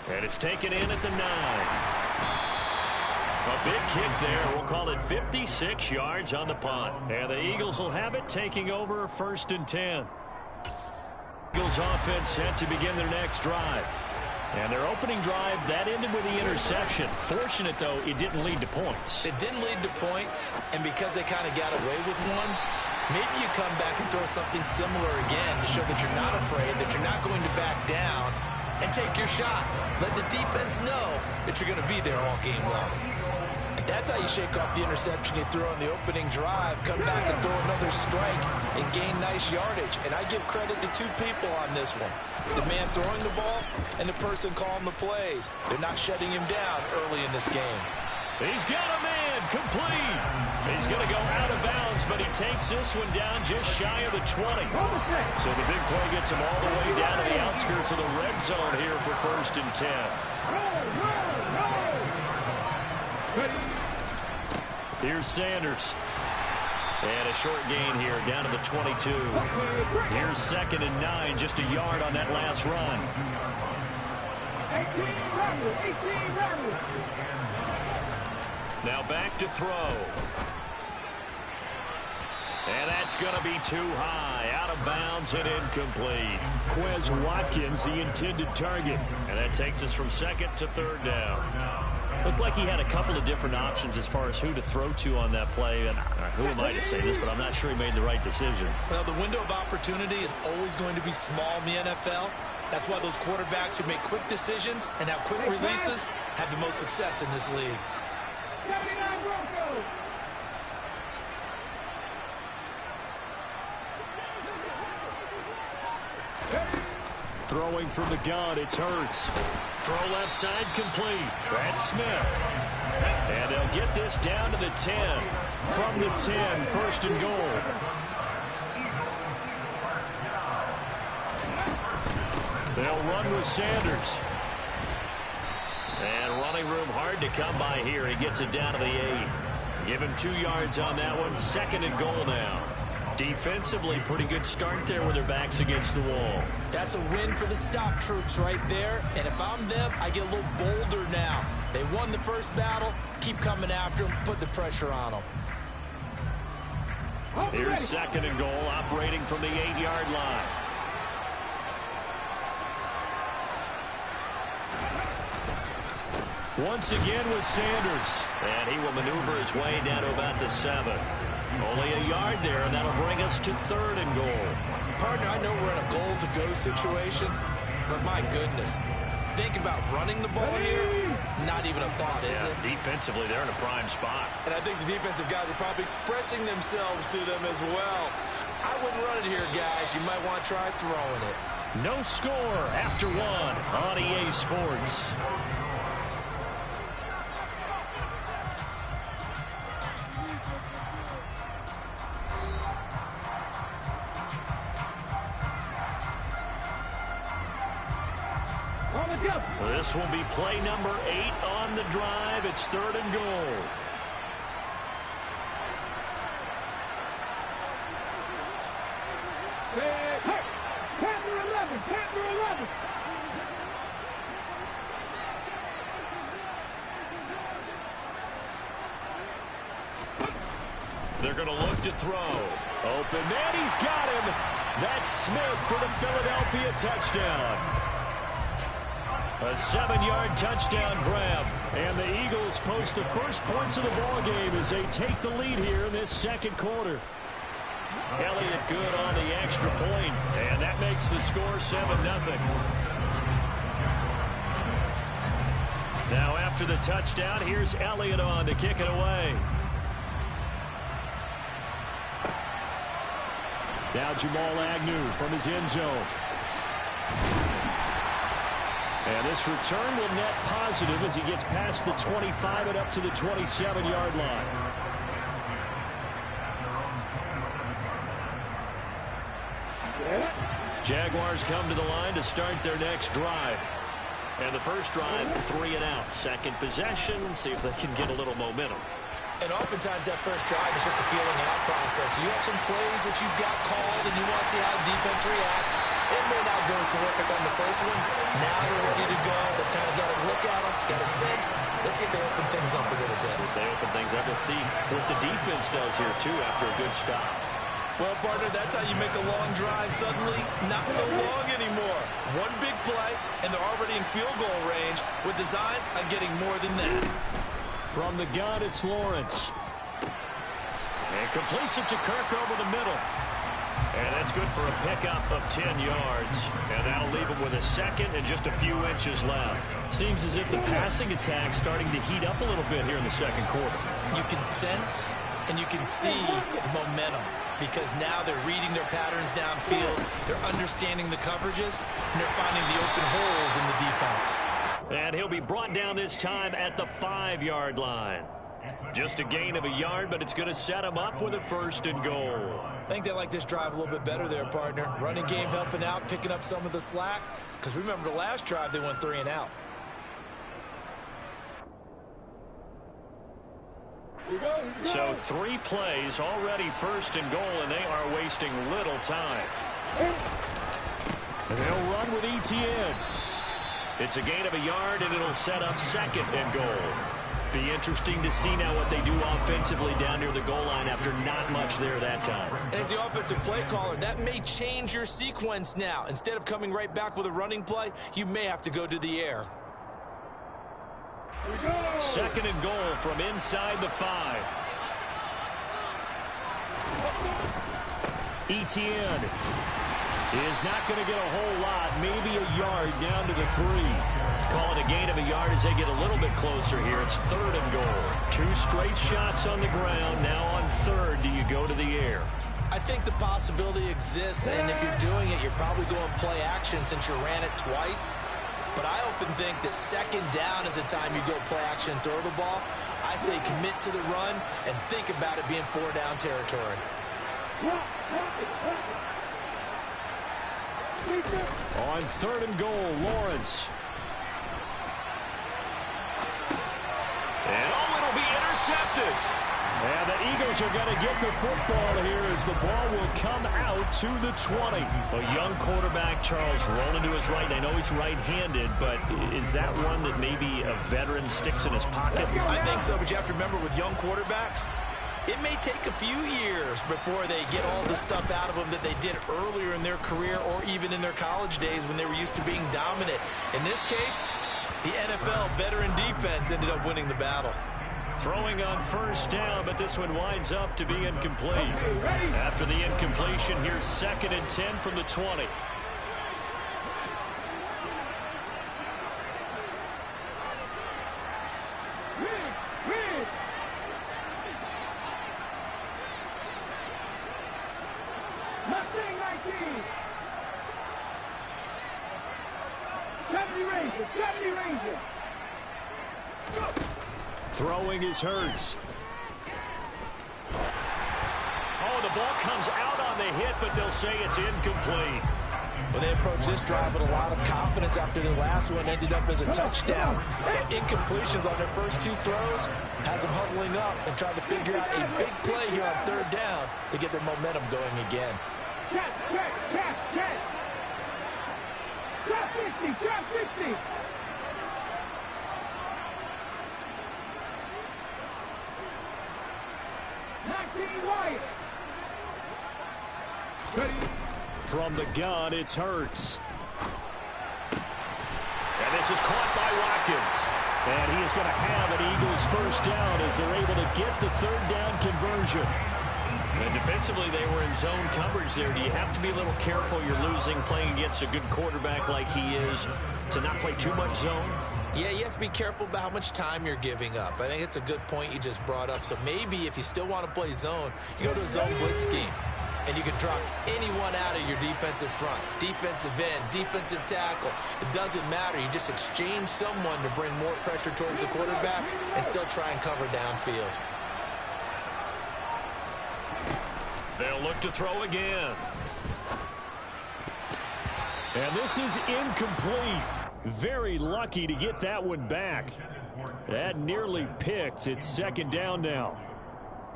And it's taken in at the 9. A big kick there. We'll call it 56 yards on the punt. And the Eagles will have it, taking over 1st and 10. Eagles offense set to begin their next drive. And their opening drive, that ended with the interception. Fortunate, though, it didn't lead to points. It didn't lead to points, and because they kind of got away with one, maybe you come back and throw something similar again to show that you're not afraid, that you're not going to back down, and take your shot. Let the defense know that you're going to be there all game long. And that's how you shake off the interception you threw on the opening drive. Come back and throw another strike and gain nice yardage. And I give credit to 2 people on this one. The man throwing the ball and the person calling the plays. They're not shutting him down early in this game. He's got a man complete. He's going to go out of bounds, but he takes this one down just shy of the 20. So the big play gets him all the way down to the outskirts of the red zone here for 1st and 10. Here's Sanders. And a short gain here down to the 22. Here's 2nd and 9, just a yard on that last run. Now back to throw. And that's going to be too high, out of bounds and incomplete. Quez Watkins, the intended target. And that takes us from second to third down. Looked like he had a couple of different options as far as who to throw to on that play. And who am I to say this, but I'm not sure he made the right decision. Well, the window of opportunity is always going to be small in the NFL. That's why those quarterbacks who make quick decisions and have quick releases have the most success in this league. Throwing from the gun, it's Hurts. Throw left side complete. That's Smith. And they'll get this down to the 10. From the 10, first and goal. They'll run with Sanders. And running room hard to come by here. He gets it down to the 8. Give him 2 yards on that one. Second and goal now. Defensively, pretty good start there with their backs against the wall. That's a win for the stop troops right there. And if I'm them, I get a little bolder now. They won the first battle. Keep coming after them. Put the pressure on them. Here's second and goal, operating from the 8-yard line. Once again with Sanders. And he will maneuver his way down to about the 7. Only a yard there, and that'll bring us to third and goal. Partner, I know we're in a goal-to-go situation, but my goodness. Think about running the ball here. Not even a thought, is it? Defensively, they're in a prime spot. And I think the defensive guys are probably expressing themselves to them as well. I wouldn't run it here, guys. You might want to try throwing it. No score after 1 on EA Sports. This will be play number 8 on the drive. It's third and goal. Panther 11, Panther 11. They're going to look to throw. Open man, he's got him. That's Smith for the Philadelphia touchdown. A 7-yard touchdown grab. And the Eagles post the first points of the ball game as they take the lead here in this second quarter. Elliott good on the extra point, and that makes the score 7-0. Now after the touchdown, here's Elliott on to kick it away. Now Jamal Agnew from his end zone. And this return will net positive as he gets past the 25 and up to the 27-yard line. Jaguars come to the line to start their next drive. And the first drive, 3 and out. Second possession, see if they can get a little momentum. And oftentimes that first drive is just a feeling out process. You have some plays that you've got called and you want to see how the defense reacts. It may not go terrific on the first one. Now they're ready to go. They've kind of got a look at them, got a sense. Let's see if they open things up a little bit. See if they open things up. Let's see what the defense does here, too, after a good stop. Well, partner, that's how you make a long drive suddenly not so long anymore. One big play, and they're already in field goal range with designs on getting more than that. From the gun, it's Lawrence. And completes it to Kirk over the middle. And that's good for a pickup of 10 yards. And that'll leave him with a second and just a few inches left. Seems as if the passing attack's starting to heat up a little bit here in the second quarter. You can sense and you can see the momentum because now they're reading their patterns downfield. They're understanding the coverages, and they're finding the open holes in the defense. And he'll be brought down this time at the 5-yard line. Just a gain of a yard, but it's going to set him up with a first and goal. I think they like this drive a little bit better there, partner. Running game helping out, picking up some of the slack. Because remember the last drive, they went 3 and out. So 3 plays, already first and goal, and they are wasting little time. And they'll run with Etienne. It's a gain of a yard, and it'll set up second and goal. Be interesting to see now what they do offensively down near the goal line after not much there that time. As the offensive play caller, that may change your sequence now. Instead of coming right back with a running play, you may have to go to the air. Second and goal from inside the 5. Etienne is not going to get a whole lot, maybe a yard down to the 3. Call it a gain of a yard as they get a little bit closer here. It's third and goal. 2 straight shots on the ground. Now on third, do you go to the air? I think the possibility exists, and if you're doing it, you're probably going play action since you ran it twice. But I often think that second down is the time you go play action and throw the ball. I say commit to the run and think about it being 4-down territory. On third and goal, Lawrence. And it'll be intercepted. And the Eagles are going to get the football here as the ball will come out to the 20. A young quarterback, Charles, rolling to his right. I know he's right-handed, but is that one that maybe a veteran sticks in his pocket? I think so, but you have to remember with young quarterbacks, it may take a few years before they get all the stuff out of them that they did earlier in their career or even in their college days when they were used to being dominant. In this case, the NFL veteran defense ended up winning the battle. Throwing on first down, but this one winds up to be incomplete. After the incompletion, here's 2nd and 10 from the 20. Throwing is Hurts. Oh, the ball comes out on the hit, but they'll say it's incomplete. Well, they approached this drive with a lot of confidence after the last one ended up as a touchdown. But incompletions on their first 2 throws has them huddling up and trying to figure out a big play here on third down to get their momentum going again. Check. Drop 50. From the gun, it's Hurts. And this is caught by Watkins. And he is going to have an Eagles first down as they're able to get the third down conversion. And defensively, they were in zone coverage there. Do you have to be a little careful? You're losing playing against a good quarterback like he is to not play too much zone? Yeah, you have to be careful about how much time you're giving up. I think it's a good point you just brought up. So maybe if you still want to play zone, you go to a zone blitz scheme. And you can drop anyone out of your defensive front, defensive end, defensive tackle. It doesn't matter. You just exchange someone to bring more pressure towards the quarterback and still try and cover downfield. They'll look to throw again. And this is incomplete. Very lucky to get that one back. That nearly picked. It's 2nd down now.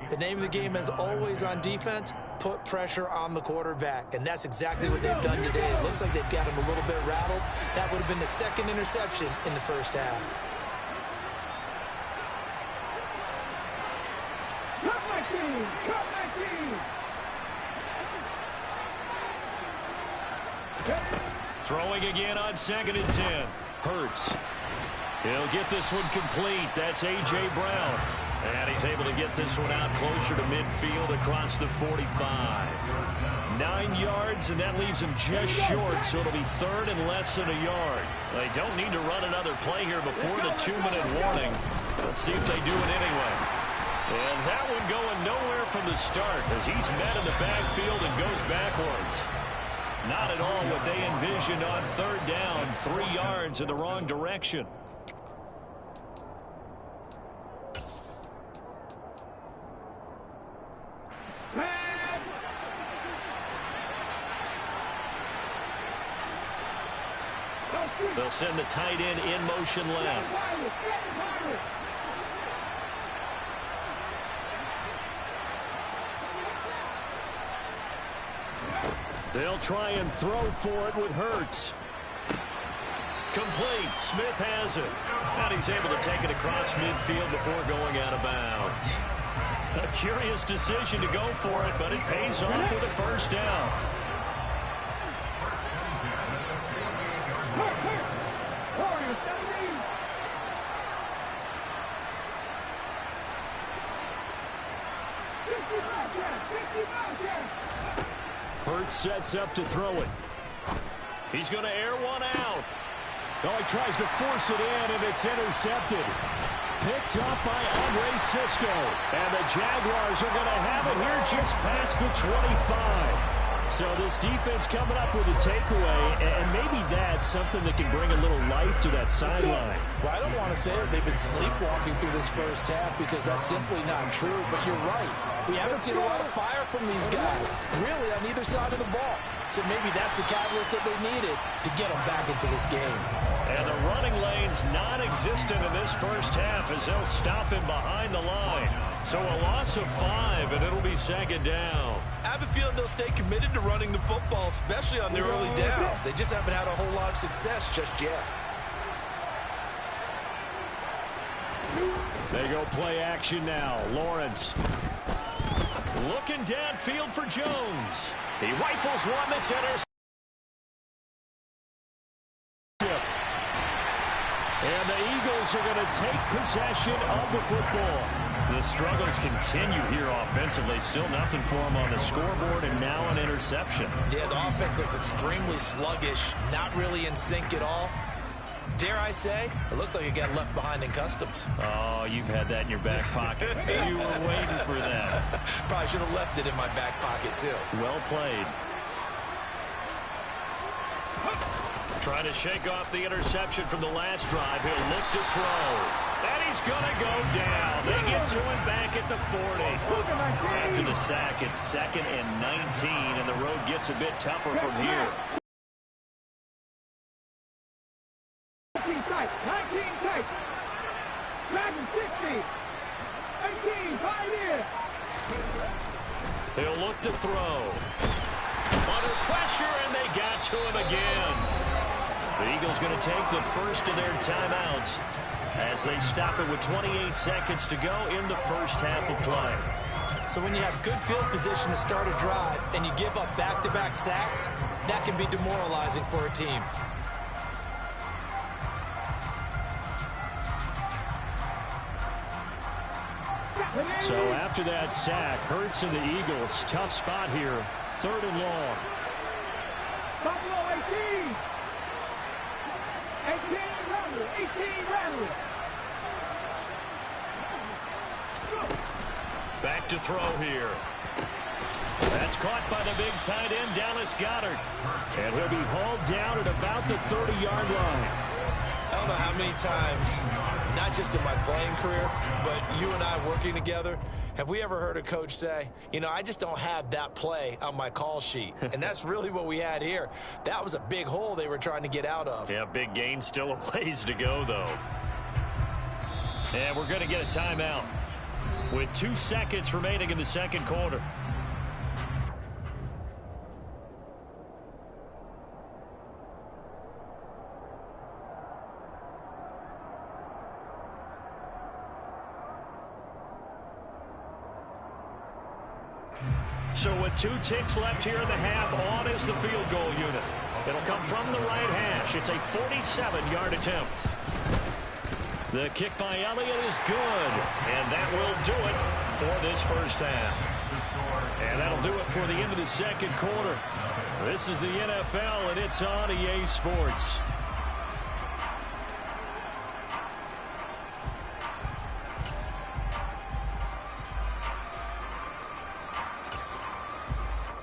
The name of the game is always on defense, put pressure on the quarterback. And that's exactly what they've done today. It looks like they've got him a little bit rattled. That would have been the 2nd interception in the first half. Cut my team! Throwing again on 2nd and 10. Hurts. He'll get this one complete. That's A.J. Brown. And he's able to get this one out closer to midfield across the 45. 9 yards, and that leaves him just short, so it'll be third and less than a yard. They don't need to run another play here before the 2-minute warning. Let's see if they do it anyway. And that one going nowhere from the start as he's met in the backfield and goes backwards. Not at all what they envisioned on third down. 3 yards in the wrong direction. They'll send the tight end in motion left. They'll try and throw for it with Hurts. Complete. Smith has it. And he's able to take it across midfield before going out of bounds. A curious decision to go for it, but it pays off with a first down. Warriors 17. Hurts sets up to throw it. He's going to air one out. Oh, he tries to force it in, and it's intercepted. Picked up by Andre Cisco. And the Jaguars are going to have it here just past the 25. So this defense coming up with a takeaway, and maybe that's something that can bring a little life to that sideline. Well, I don't want to say that they've been sleepwalking through this first half because that's simply not true, but you're right. We haven't seen a lot of fire from these guys, really, on either side of the ball. So maybe that's the catalyst that they needed to get them back into this game. And the running lane's non-existent in this first half as they'll stop him behind the line. So a loss of 5, and it'll be second down. I have a feeling they'll stay committed to running the football, especially on their early downs. They just haven't had a whole lot of success just yet. They go play action now. Lawrence. Looking downfield for Jones. He rifles one that's intercepted. And the Eagles are going to take possession of the football. The struggles continue here offensively. Still nothing for them on the scoreboard, and now an interception. Yeah, the offense looks extremely sluggish, not really in sync at all. Dare I say, it looks like it got left behind in customs. Oh, you've had that in your back pocket. You were waiting for that. Probably should have left it in my back pocket, too. Well played. Trying to shake off the interception from the last drive. He'll look to throw. And he's going to go down. They get to him back at the 40. After the sack, it's 2nd and 19, and the road gets a bit tougher from here. 19 tight, 19 tight. Dragon 60. 18, 5 here. He'll look to throw. Under pressure, and they got to him again. The Eagles going to take the first of their timeouts as they stop it with 28 seconds to go in the first half of play. So when you have good field position to start a drive and you give up back-to-back sacks, that can be demoralizing for a team. So after that sack, Hurts and the Eagles, tough spot here, 3rd and long. Buffalo 18. 18 Rattler. 18 Rattler. Back to throw here. That's caught by the big tight end, Dallas Goedert. And he'll be hauled down at about the 30-yard line. I don't know how many times, not just in my playing career, but you and I working together, have we ever heard a coach say, you know, I just don't have that play on my call sheet. And that's really what we had here. That was a big hole they were trying to get out of. Yeah, big gain, still a ways to go, though. And we're going to get a timeout with 2 seconds remaining in the second quarter. So with 2 ticks left here in the half, on is the field goal unit. It'll come from the right hash. It's a 47-yard attempt. The kick by Elliott is good, and that will do it for this first half. And that'll do it for the end of the second quarter. This is the NFL, and it's on EA Sports.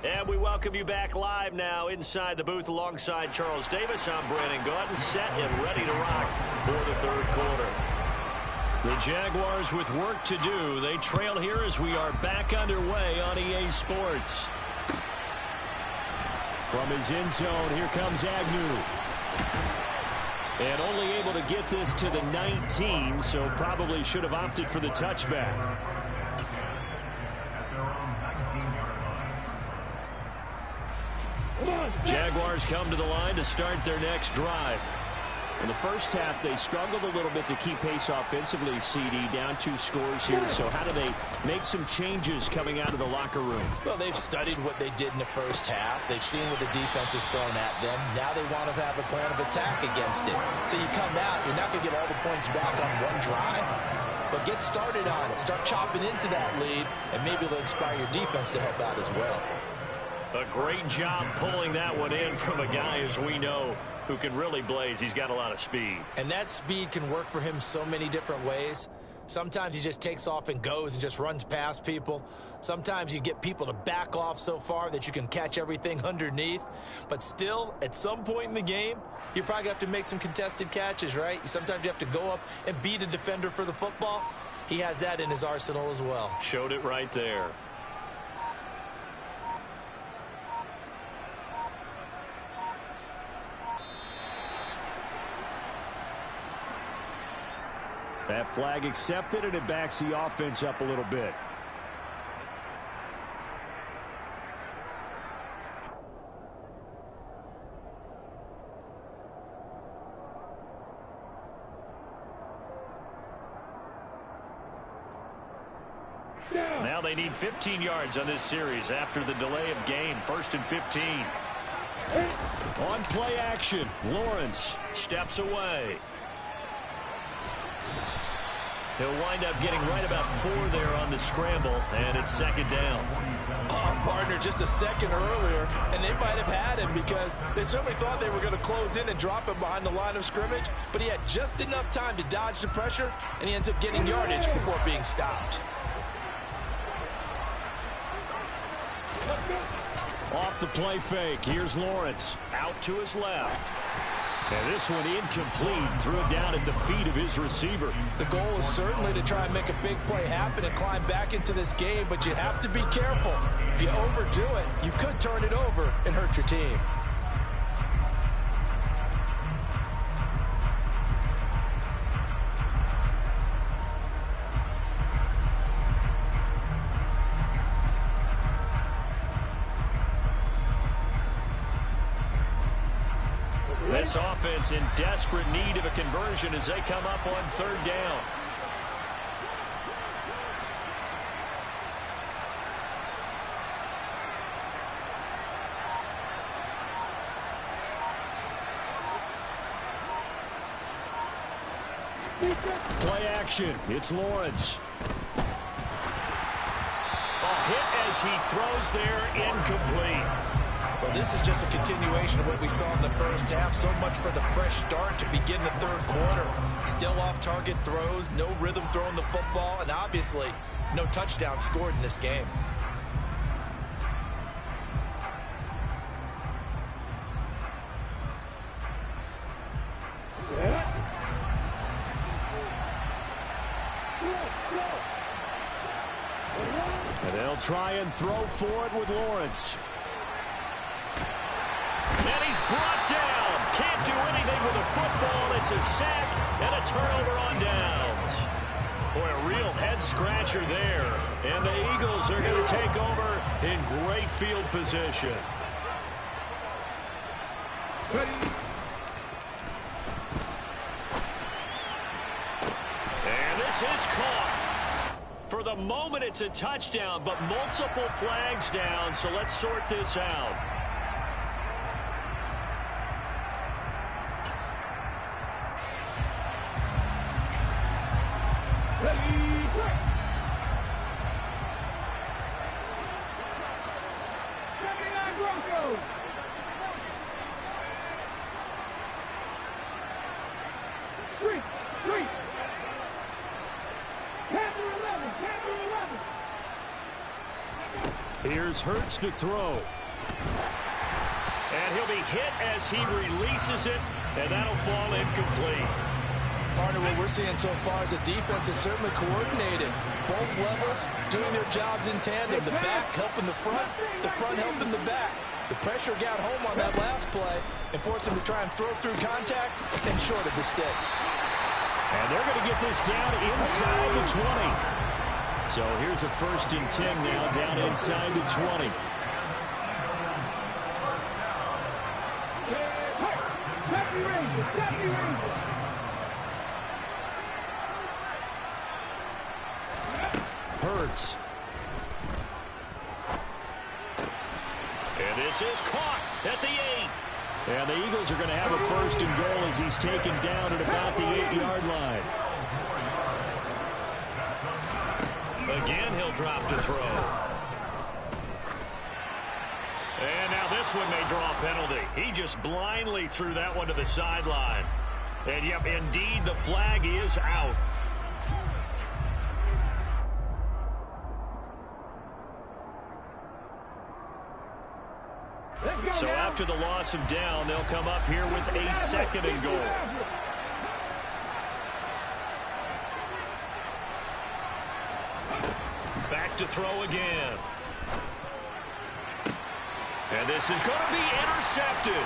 And we welcome you back live now inside the booth alongside Charles Davis. I'm Brandon Gaudin, set and ready to rock for the third quarter. The Jaguars with work to do. They trail here as we are back underway on EA Sports. From his end zone, here comes Agnew. And only able to get this to the 19, so probably should have opted for the touchback. Jaguars come to the line to start their next drive. In the first half, they struggled a little bit to keep pace offensively, CD, down 2 scores here. So how do they make some changes coming out of the locker room? Well, they've studied what they did in the first half. They've seen what the defense has thrown at them. Now they want to have a plan of attack against it. So you come out, you're not going to get all the points back on one drive, but get started on it. Start chopping into that lead, and maybe it'll inspire your defense to help out as well. A great job pulling that one in from a guy, as we know, who can really blaze. He's got a lot of speed. And that speed can work for him so many different ways. Sometimes he just takes off and goes and just runs past people. Sometimes you get people to back off so far that you can catch everything underneath. But still, at some point in the game, you probably have to make some contested catches, right? Sometimes you have to go up and beat a defender for the football. He has that in his arsenal as well. Showed it right there. That flag accepted, and it backs the offense up a little bit. Now they need 15 yards on this series after the delay of game. 1st and 15. On play action, Lawrence Steps away. He'll wind up getting right about 4 there on the scramble, and it's 2nd down. Oh, partner, just a second earlier, and they might have had him because they certainly thought they were going to close in and drop him behind the line of scrimmage, but he had just enough time to dodge the pressure, and he ends up getting yardage before being stopped. off the play fake. Here's Lawrence Out to his left. and this one incomplete. Threw it down at the feet of his receiver. The goal is certainly to try and make a big play happen and climb back into this game, but you have to be careful. If you overdo it, you could turn it over and hurt your team. This offense in desperate need of a conversion as they come up on 3rd down. Play action. It's Lawrence. A hit as he throws there, incomplete. Well, this is just a continuation of what we saw in the first half. So much for the fresh start to begin the 3rd quarter. Still off-target throws, no rhythm throwing the football, and obviously no touchdown scored in this game. And they'll try and throw for it with Lawrence. And he's brought down. Can't do anything with a football. It's a sack and a turnover on downs. Boy, a real head-scratcher there. And the Eagles are going to take over in great field position. And this is caught. For the moment, it's a touchdown, but multiple flags down, so let's sort this out. Here's Hurts to throw. And he'll be hit as he releases it, and that'll fall incomplete. Partner, what we're seeing so far is the defense is certainly coordinated. Both levels doing their jobs in tandem. The back helping the front helping the back. The pressure got home on that last play and forced him to try and throw through contact and short of the sticks. And they're going to get this down inside the 20. So here's a 1st and 10 now, down inside the 20. Debbie Ranger. Debbie Ranger. Hurts. And this is caught at the 8. And the Eagles are going to have a first and goal as he's taken down at about the 8-yard line. Again, he'll drop to throw. And now this one may draw a penalty. He just blindly threw that one to the sideline. And, yep, indeed, the flag is out. So after the loss of down, they'll come up here with a second and goal. Back to throw again. And this is going to be intercepted.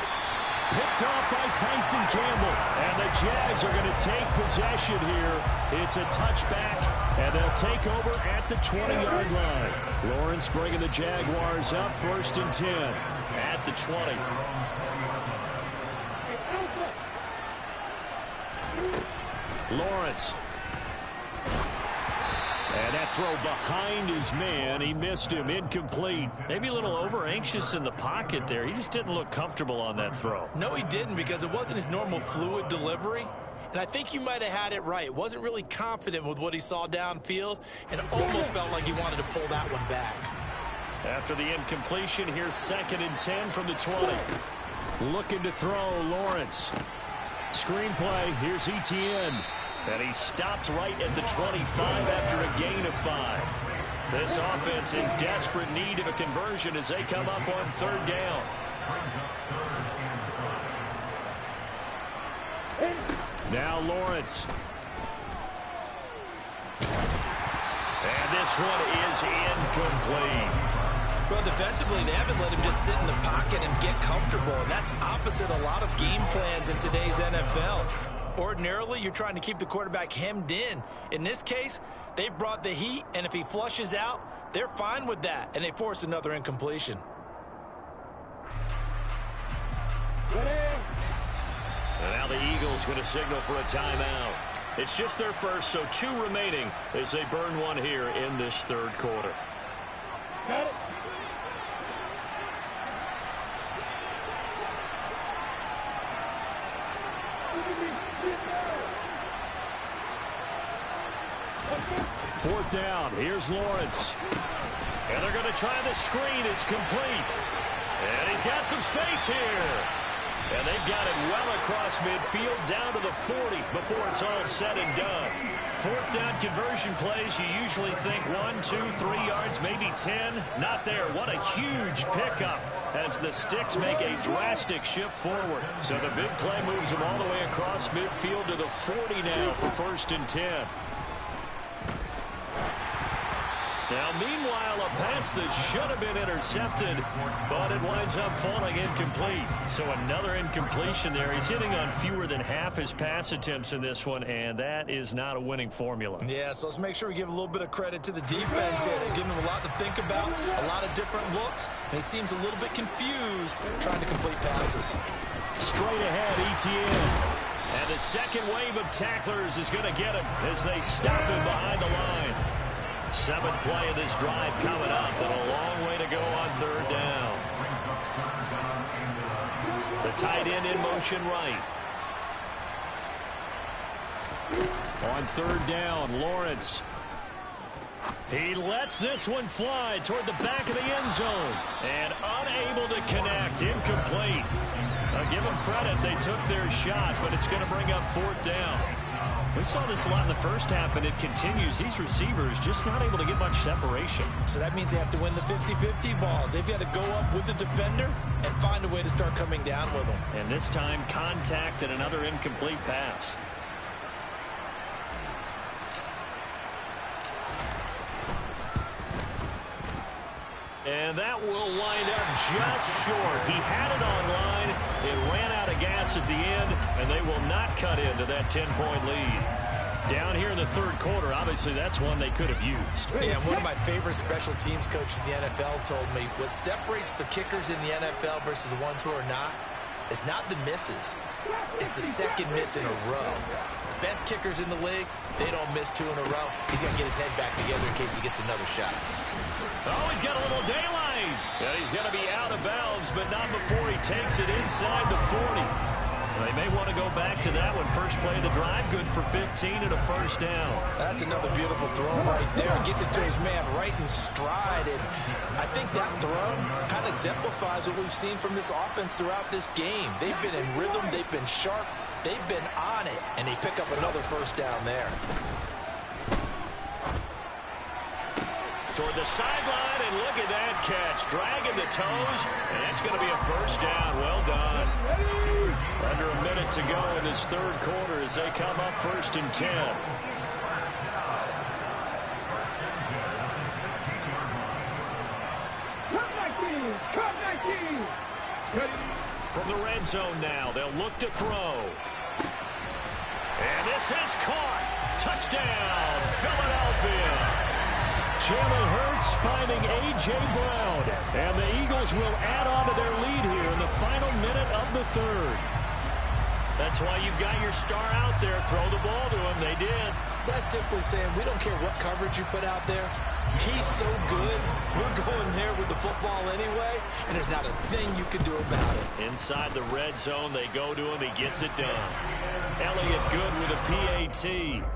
Picked off by Tyson Campbell. And the Jags are going to take possession here. It's a touchback, and they'll take over at the 20-yard line. Lawrence bringing the Jaguars up first and 10. At the 20. Lawrence. And that throw behind his man. He missed him. Incomplete. Maybe a little over-anxious in the pocket there. He just didn't look comfortable on that throw. No, he didn't, because it wasn't his normal fluid delivery. And I think you might have had it right. Wasn't really confident with what he saw downfield and almost felt like he wanted to pull that one back. After the incompletion, here's second and 10 from the 20. Looking to throw, Lawrence. Screenplay, here's Etienne. And he stopped right at the 25 after a gain of 5. This offense in desperate need of a conversion as they come up on third down. Now Lawrence. And this one is incomplete. Well, defensively, they haven't let him just sit in the pocket and get comfortable, and that's opposite a lot of game plans in today's NFL. Ordinarily, you're trying to keep the quarterback hemmed in. In this case, they brought the heat, and if he flushes out, they're fine with that, and they force another incompletion. And now the Eagles going to signal for a timeout. It's just their first, so 2 remaining as they burn one here in this third quarter. Got it. Fourth down. Here's Lawrence. And they're going to try the screen. It's complete. And he's got some space here. And they've got it well across midfield down to the 40 before it's all said and done. Fourth down conversion plays, you usually think 1, 2, 3 yards, maybe 10. Not there. What a huge pickup as the Sticks make a drastic shift forward. So the big play moves them all the way across midfield to the 40 now for first and 10. Now, meanwhile, a pass that should have been intercepted, but it winds up falling incomplete. So another incompletion there. He's hitting on fewer than half his pass attempts in this one, and that is not a winning formula. Yeah, so let's make sure we give a little bit of credit to the defense here. They've given him a lot to think about, a lot of different looks, and he seems a little bit confused trying to complete passes. Straight ahead, Etienne. And the second wave of tacklers is going to get him as they stop him behind the line. 7th play of this drive coming up, and a long way to go on third down. The tight end in motion right. On third down, Lawrence. He lets this one fly toward the back of the end zone. And unable to connect. Incomplete. Give them credit. They took their shot, but it's going to bring up fourth down. We saw this a lot in the first half, and it continues. These receivers just not able to get much separation. So that means they have to win the 50-50 balls. They've got to go up with the defender and find a way to start coming down with them. And this time, contact and another incomplete pass. And that will wind up just short. He had it on line. It ran out of gas at the end, and they will not cut into that 10-point lead. Down here in the third quarter, obviously that's one they could have used. Yeah, one of my favorite special teams coaches in the NFL told me what separates the kickers in the NFL versus the ones who are not is not the misses. It's the second miss in a row. Best kickers in the league, they don't miss 2 in a row. He's got to get his head back together in case he gets another shot. Oh, he's got a little daylight. And he's going to be out of bounds, but not before he takes it inside the 40. They may want to go back to that one. First play of the drive, good for 15 and a first down. That's another beautiful throw right there. Gets it to his man right in stride. And I think that throw kind of exemplifies what we've seen from this offense throughout this game. They've been in rhythm. They've been sharp. They've been on it. And they pick up another first down there. Toward the sideline, and look at that catch. Dragging the toes, and that's going to be a first down. Well done. Under a minute to go in this third quarter as they come up 1st and 10. From the red zone now, they'll look to throw. And this is caught. Touchdown, Philadelphia. Jalen Hurts finding A.J. Brown. And the Eagles will add on to their lead here in the final minute of the third. That's why you've got your star out there. Throw the ball to him. They did. That's simply saying we don't care what coverage you put out there. He's so good. We're going there with the football anyway, and there's not a thing you can do about it. Inside the red zone, they go to him. He gets it done. Elliott good with a PAT.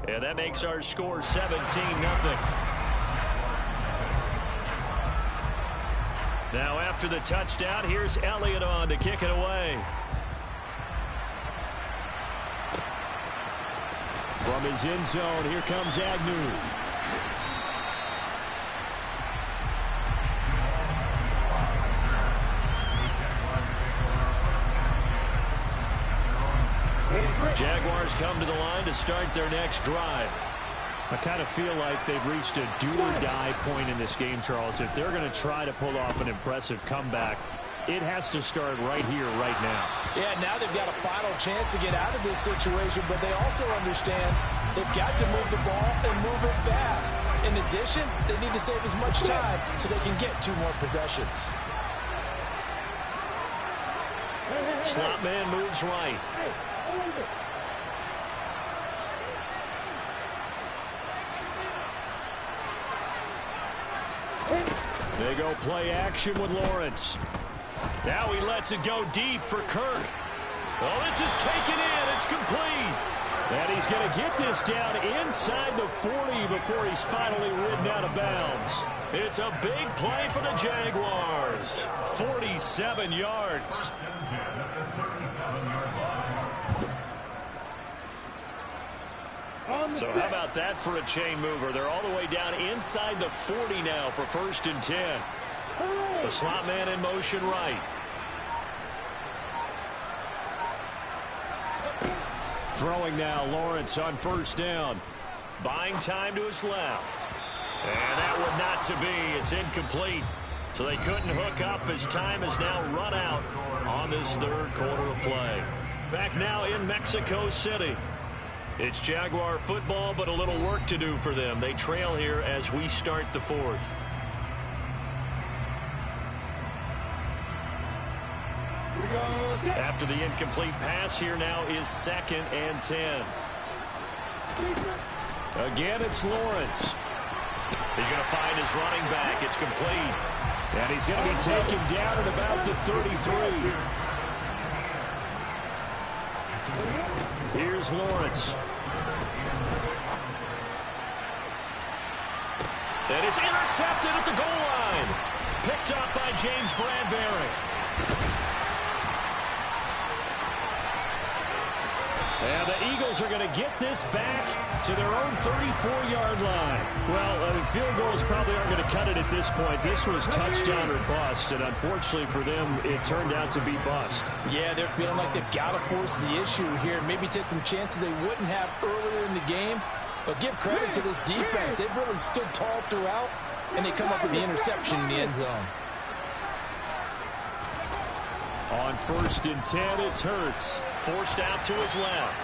And that makes our score 17-0. Now after the touchdown, here's Elliott on to kick it away. From his end zone, here comes Agnew. Jaguars come to the line to start their next drive. I kind of feel like they've reached a do-or-die point in this game, Charles. If they're going to try to pull off an impressive comeback, it has to start right here, right now. Yeah, now they've got a final chance to get out of this situation, but they also understand they've got to move the ball and move it fast. In addition, they need to save as much time so they can get 2 more possessions. Slot man moves right. They go play action with Lawrence. Now he lets it go deep for Kirk. Oh, this is taken in. It's complete. And he's going to get this down inside the 40 before he's finally ridden out of bounds. It's a big play for the Jaguars. 47 yards. So how about that for a chain mover? They're all the way down inside the 40 now for 1st and 10. The slot man in motion right. Throwing now, Lawrence on 1st down. Buying time to his left. And that would not to be. It's incomplete. So they couldn't hook up as time has now run out on this third quarter of play. Back now in Mexico City. It's Jaguar football, but a little work to do for them. They trail here as we start the 4th. After the incomplete pass, here now is 2nd and 10. Again, it's Lawrence. He's going to find his running back. It's complete. And he's going to be taken down at about the 33. Here's Lawrence. And it's intercepted at the goal line. Picked up by James Bradbury. And the Eagles are going to get this back to their own 34-yard line. Well, field goals probably aren't going to cut it at this point. This was touchdown or bust, and unfortunately for them, it turned out to be bust. Yeah, they're feeling like they've got to force the issue here. Maybe take some chances they wouldn't have earlier in the game. But give credit to this defense. They've really stood tall throughout, and they come up with the interception in the end zone. On 1st and 10, it's Hurts. Forced out to his left.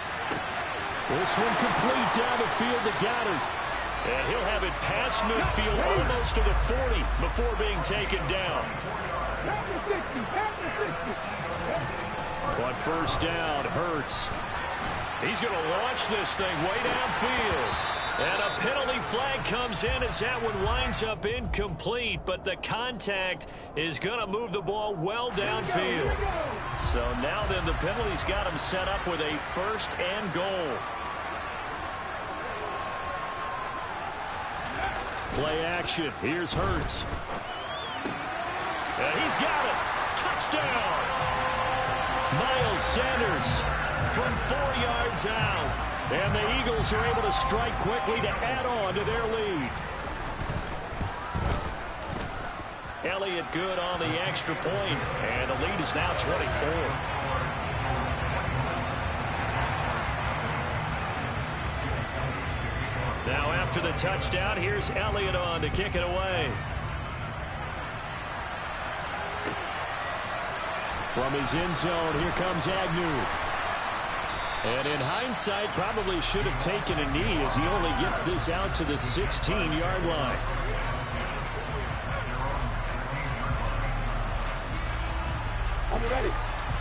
This one complete down the field to Goddard. And he'll have it past midfield almost to the 40 before being taken down. On first down, Hurts. He's going to launch this thing way downfield. And a penalty flag comes in as that one winds up incomplete, but the contact is going to move the ball well downfield. So now then the penalty's got him set up with a first and goal. Play action. Here's Hurts. And he's got it. Touchdown. Miles Sanders from 4 yards out. And the Eagles are able to strike quickly to add on to their lead. Elliott good on the extra point, and the lead is now 24. Now after the touchdown, here's Elliott on to kick it away. From his end zone, here comes Agnew. And in hindsight, probably should have taken a knee as he only gets this out to the 16-yard line. I'm ready.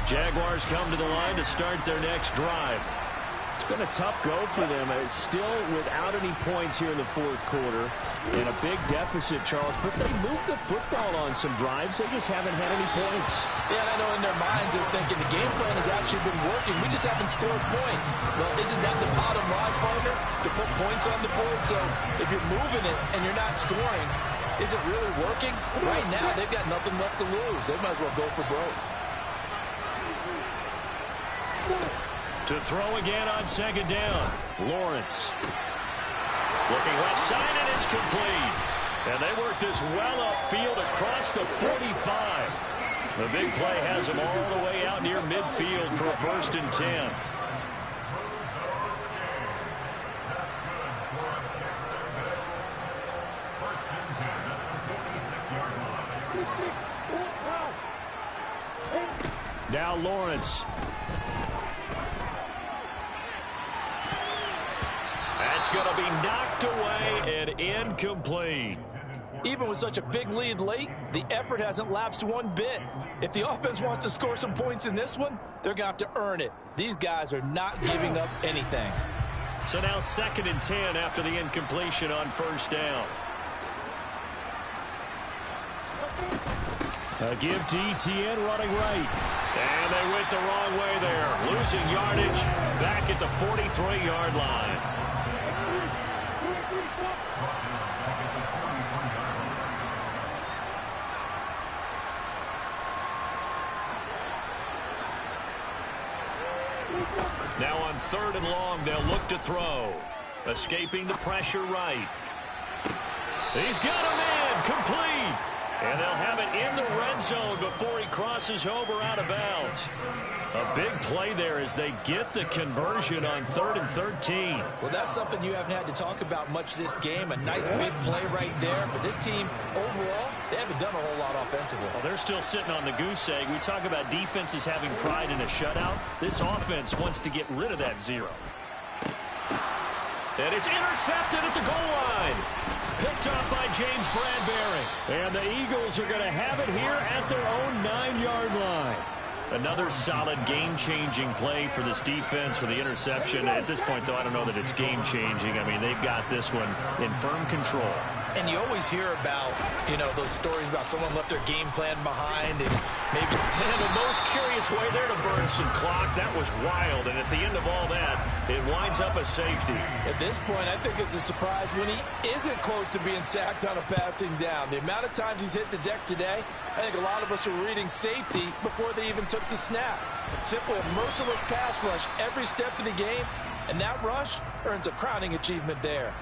Jaguars come to the line to start their next drive. It's been a tough go for them. It's still without any points here in the fourth quarter. And a big deficit, Charles. But they moved the football on some drives. They just haven't had any points. Yeah, and I know in their minds they're thinking the game plan has actually been working. We just haven't scored points. Well, isn't that the bottom line, partner? To put points on the board? So if you're moving it and you're not scoring, is it really working? Right now, they've got nothing left to lose. They might as well go for broke. To throw again on second down. Lawrence. Looking left side, and it's complete. And they work this well upfield across the 45. The big play has them all the way out near midfield for a 1st and 10. Now Lawrence. That's going to be knocked away and incomplete. Even with such a big lead late, the effort hasn't lapsed one bit. If the offense wants to score some points in this one, they're going to have to earn it. These guys are not giving up anything. So now 2nd and 10 after the incompletion on first down. A give to Etienne running right. And they went the wrong way there. Losing yardage back at the 43-yard line. Now on 3rd and long, they'll look to throw. Escaping the pressure right. He's got a man complete. And they'll have it in the red zone before he crosses over out of bounds. A big play there as they get the conversion on 3rd and 13. Well, that's something you haven't had to talk about much this game. A nice big play right there. But this team, overall, they haven't done a whole lot offensively. Well, they're still sitting on the goose egg. We talk about defenses having pride in a shutout. This offense wants to get rid of that 0. And it's intercepted at the goal line. Picked up by James Bradbury. And the Eagles are going to have it here at their own 9-yard line. Another solid game-changing play for this defense with the interception. At this point, though, I don't know that it's game-changing. I mean, they've got this one in firm control. And you always hear about, those stories about someone left their game plan behind and maybe in the most curious way there to burn some clock. That was wild. And at the end of all that, it winds up a safety. At this point, I think it's a surprise when he isn't close to being sacked on a passing down. The amount of times he's hit the deck today, I think a lot of us are reading safety before they even took the snap. Simply a merciless pass rush every step of the game, and that rush earns a crowning achievement there.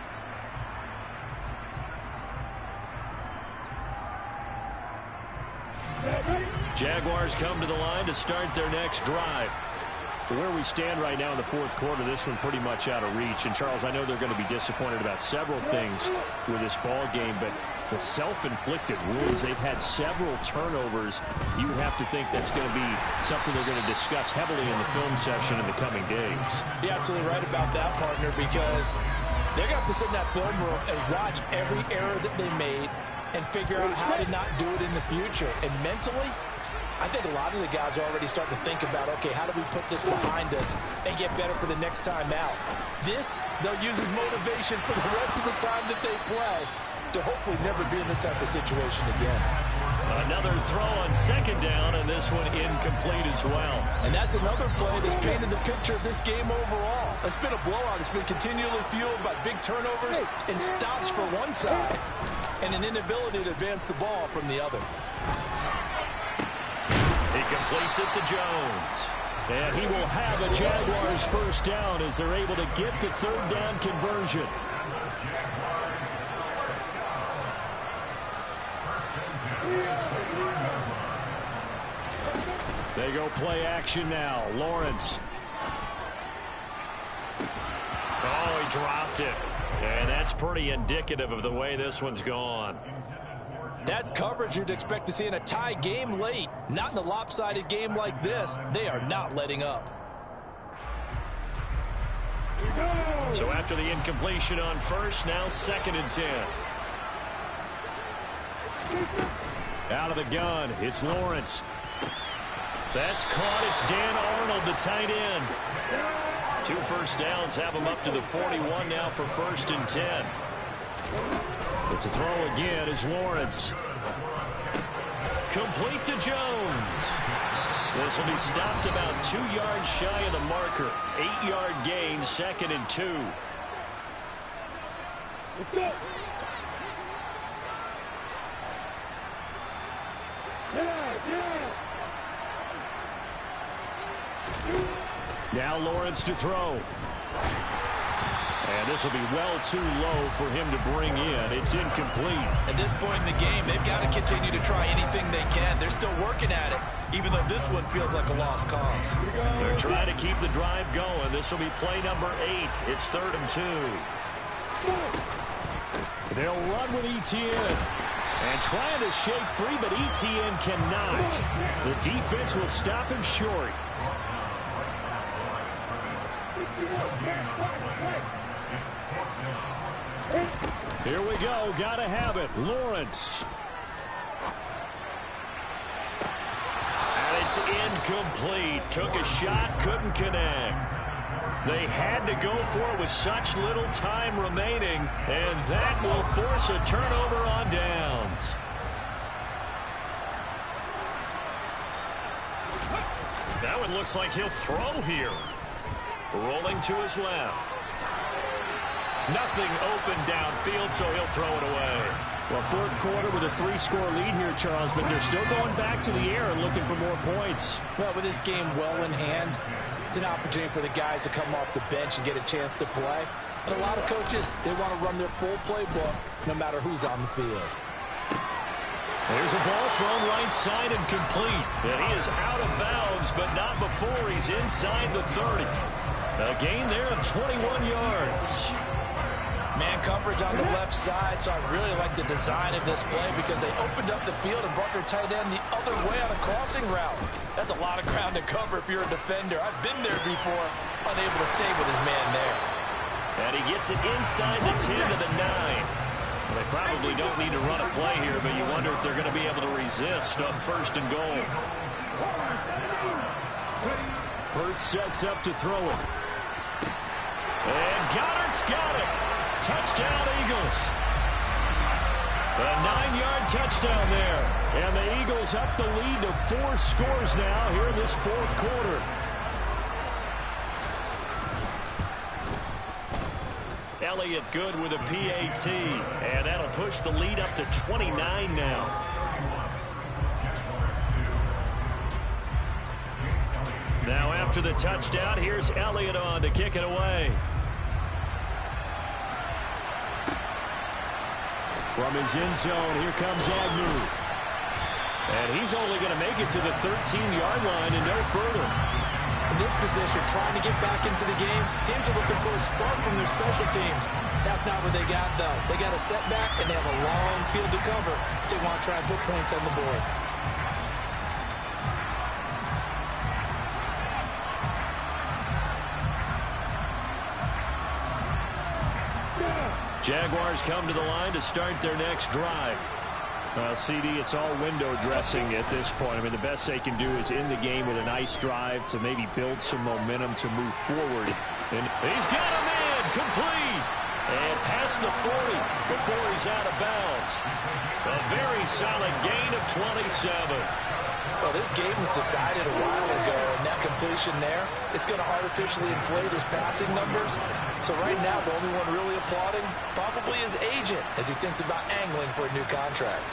Jaguars come to the line to start their next drive. Where we stand right now in the fourth quarter, this one pretty much out of reach. And, Charles, I know they're going to be disappointed about several things with this ball game, but the self-inflicted wounds, they've had several turnovers. You have to think that's going to be something they're going to discuss heavily in the film session in the coming days. You're absolutely right about that, partner, because they're going to have to sit in that film room and watch every error that they made and figure out how to not do it in the future. And mentally, I think a lot of the guys are already starting to think about, okay, how do we put this behind us and get better for the next time out? This, they'll use as motivation for the rest of the time that they play to hopefully never be in this type of situation again. Another throw on second down, and this one incomplete as well. And that's another play that's painted the picture of this game overall. It's been a blowout. It's been continually fueled by big turnovers and stops for one side and an inability to advance the ball from the other. He completes it to Jones. And he will have a Jaguars first down as they're able to get the third down conversion. They go play action now. Lawrence. Oh, he dropped it. And that's pretty indicative of the way this one's gone. That's coverage you'd expect to see in a tie game late. Not in a lopsided game like this. They are not letting up. So after the incompletion on first, now 2nd and 10. Out of the gun, it's Lawrence. That's caught. It's Dan Arnold, the tight end. 2 first downs have him up to the 41 now for 1st and 10. But to throw again is Lawrence. Complete to Jones. This will be stopped about 2 yards shy of the marker. 8-yard gain, 2nd and 2. Let's go. Now Lawrence to throw. And this will be well too low for him to bring in. It's incomplete. At this point in the game, they've got to continue to try anything they can. They're still working at it, even though this one feels like a lost cause. They're trying to keep the drive going. This will be play number 8. It's 3rd and 2. They'll run with Etienne. And trying to shake free, but Etienne cannot. The defense will stop him short. Here we go. Gotta have it. Lawrence. And it's incomplete. Took a shot, couldn't connect. They had to go for it with such little time remaining, and that will force a turnover on downs. That one looks like he'll throw here. Rolling to his left. Nothing open downfield, so he'll throw it away. Well, 4th quarter with a 3-score lead here, Charles, but they're still going back to the air and looking for more points. Well, with this game well in hand, it's an opportunity for the guys to come off the bench and get a chance to play. And a lot of coaches, they want to run their full playbook no matter who's on the field. There's a ball thrown right side and complete. And he is out of bounds, but not before he's inside the 30. A gain there of 21 yards. Man coverage on the left side, so I really like the design of this play because they opened up the field and brought their tight end the other way on a crossing route. That's a lot of ground to cover if you're a defender. I've been there before, unable to stay with his man there. And he gets it inside the 10 to the 9. Well, they probably don't need to run a play here, but you wonder if they're going to be able to resist on 1st and goal. Hurts sets up to throw it. And Goddard's got it. Touchdown, Eagles. A 9-yard touchdown there. And the Eagles up the lead to 4 scores now here in this 4th quarter. Elliott good with a PAT. And that'll push the lead up to 29 now. Now after the touchdown, here's Elliott on to kick it away. From his end zone, here comes Agnew. And he's only going to make it to the 13-yard line and no further. In this position, trying to get back into the game, teams are looking for a spark from their special teams. That's not what they got, though. They got a setback, and they have a long field to cover if they want to try and put points on the board. Jaguars come to the line to start their next drive. CD, it's all window dressing at this point. I mean, the best they can do is end the game with a nice drive to maybe build some momentum to move forward. And he's got him in, complete. And past the 40 before he's out of bounds. A very solid gain of 27. Well, this game was decided a while ago, and that completion there is going to artificially inflate his passing numbers. So right now, the only one really applauding probably his agent as he thinks about angling for a new contract.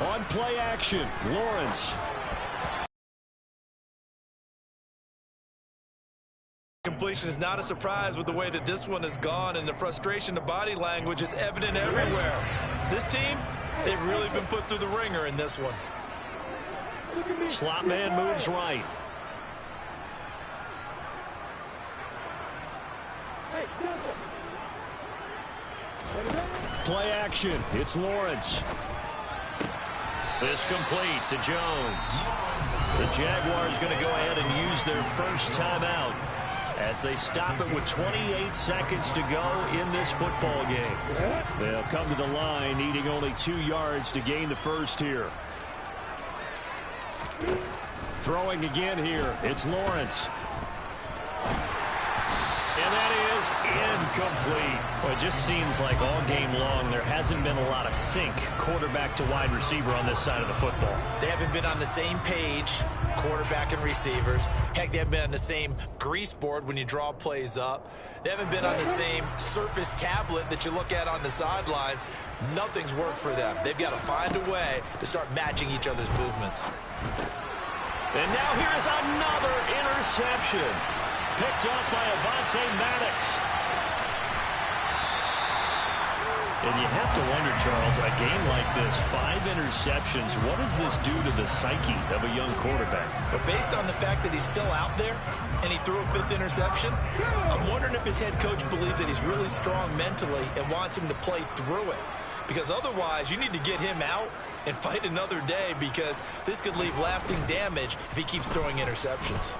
On play action, Lawrence. Completion is not a surprise with the way that this one has gone, and the frustration, the body language is evident everywhere. This team, they've really been put through the ringer in this one. Slot man moves right. Play action, it's Lawrence. This complete to Jones. The Jaguars going to go ahead and use their first timeout as they stop it with 28 seconds to go in this football game. They'll come to the line needing only 2 yards to gain the first here. Throwing again here, it's Lawrence. And that is incomplete. Well, it just seems like all game long there hasn't been a lot of sync quarterback to wide receiver on this side of the football. They haven't been on the same page, quarterback and receivers. Heck, they haven't been on the same grease board when you draw plays up. They haven't been on the same surface tablet that you look at on the sidelines. Nothing's worked for them. They've got to find a way to start matching each other's movements. And now here's another interception. Picked up by Avonte Maddox. And you have to wonder, Charles, a game like this, 5 interceptions, what does this do to the psyche of a young quarterback? But based on the fact that he's still out there and he threw a 5th interception, I'm wondering if his head coach believes that he's really strong mentally and wants him to play through it. Because otherwise, you need to get him out and fight another day, because this could leave lasting damage if he keeps throwing interceptions.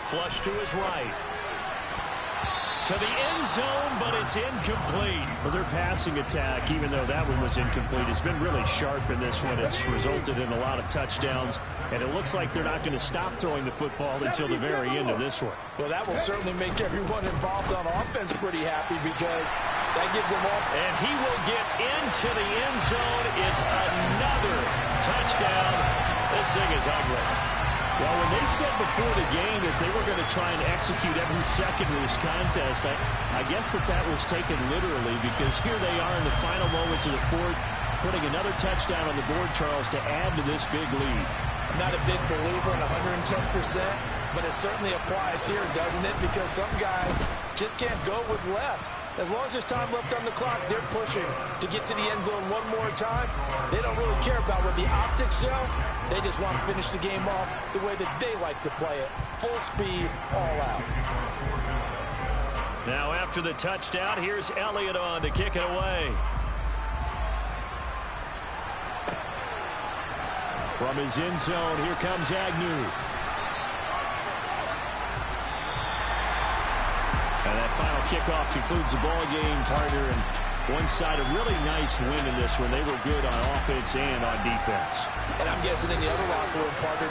Flush to his right. To the end zone, but it's incomplete. Well, their passing attack, even though that one was incomplete, has been really sharp in this one. It's resulted in a lot of touchdowns, and it looks like they're not going to stop throwing the football until the very end of this one. Well, that will certainly make everyone involved on offense pretty happy, because that gives them all. And he will get into the end zone. It's another touchdown. This thing is ugly. Well, when they said before the game that they were going to try and execute every second of this contest, I guess that was taken literally, because here they are in the final moments of the 4th, putting another touchdown on the board, Charles, to add to this big lead. I'm not a big believer in 110%, but it certainly applies here, doesn't it? Because some guys just can't go with less. As long as there's time left on the clock, they're pushing to get to the end zone one more time. They don't really care about what the optics show. They just want to finish the game off the way that they like to play it. Full speed, all out. Now after the touchdown, here's Elliott on to kick it away. From his end zone, here comes Agnew. And that final kickoff concludes the ball game, partner. And one side, a really nice win in this one. They were good on offense and on defense. And I'm guessing in the other locker room, partner,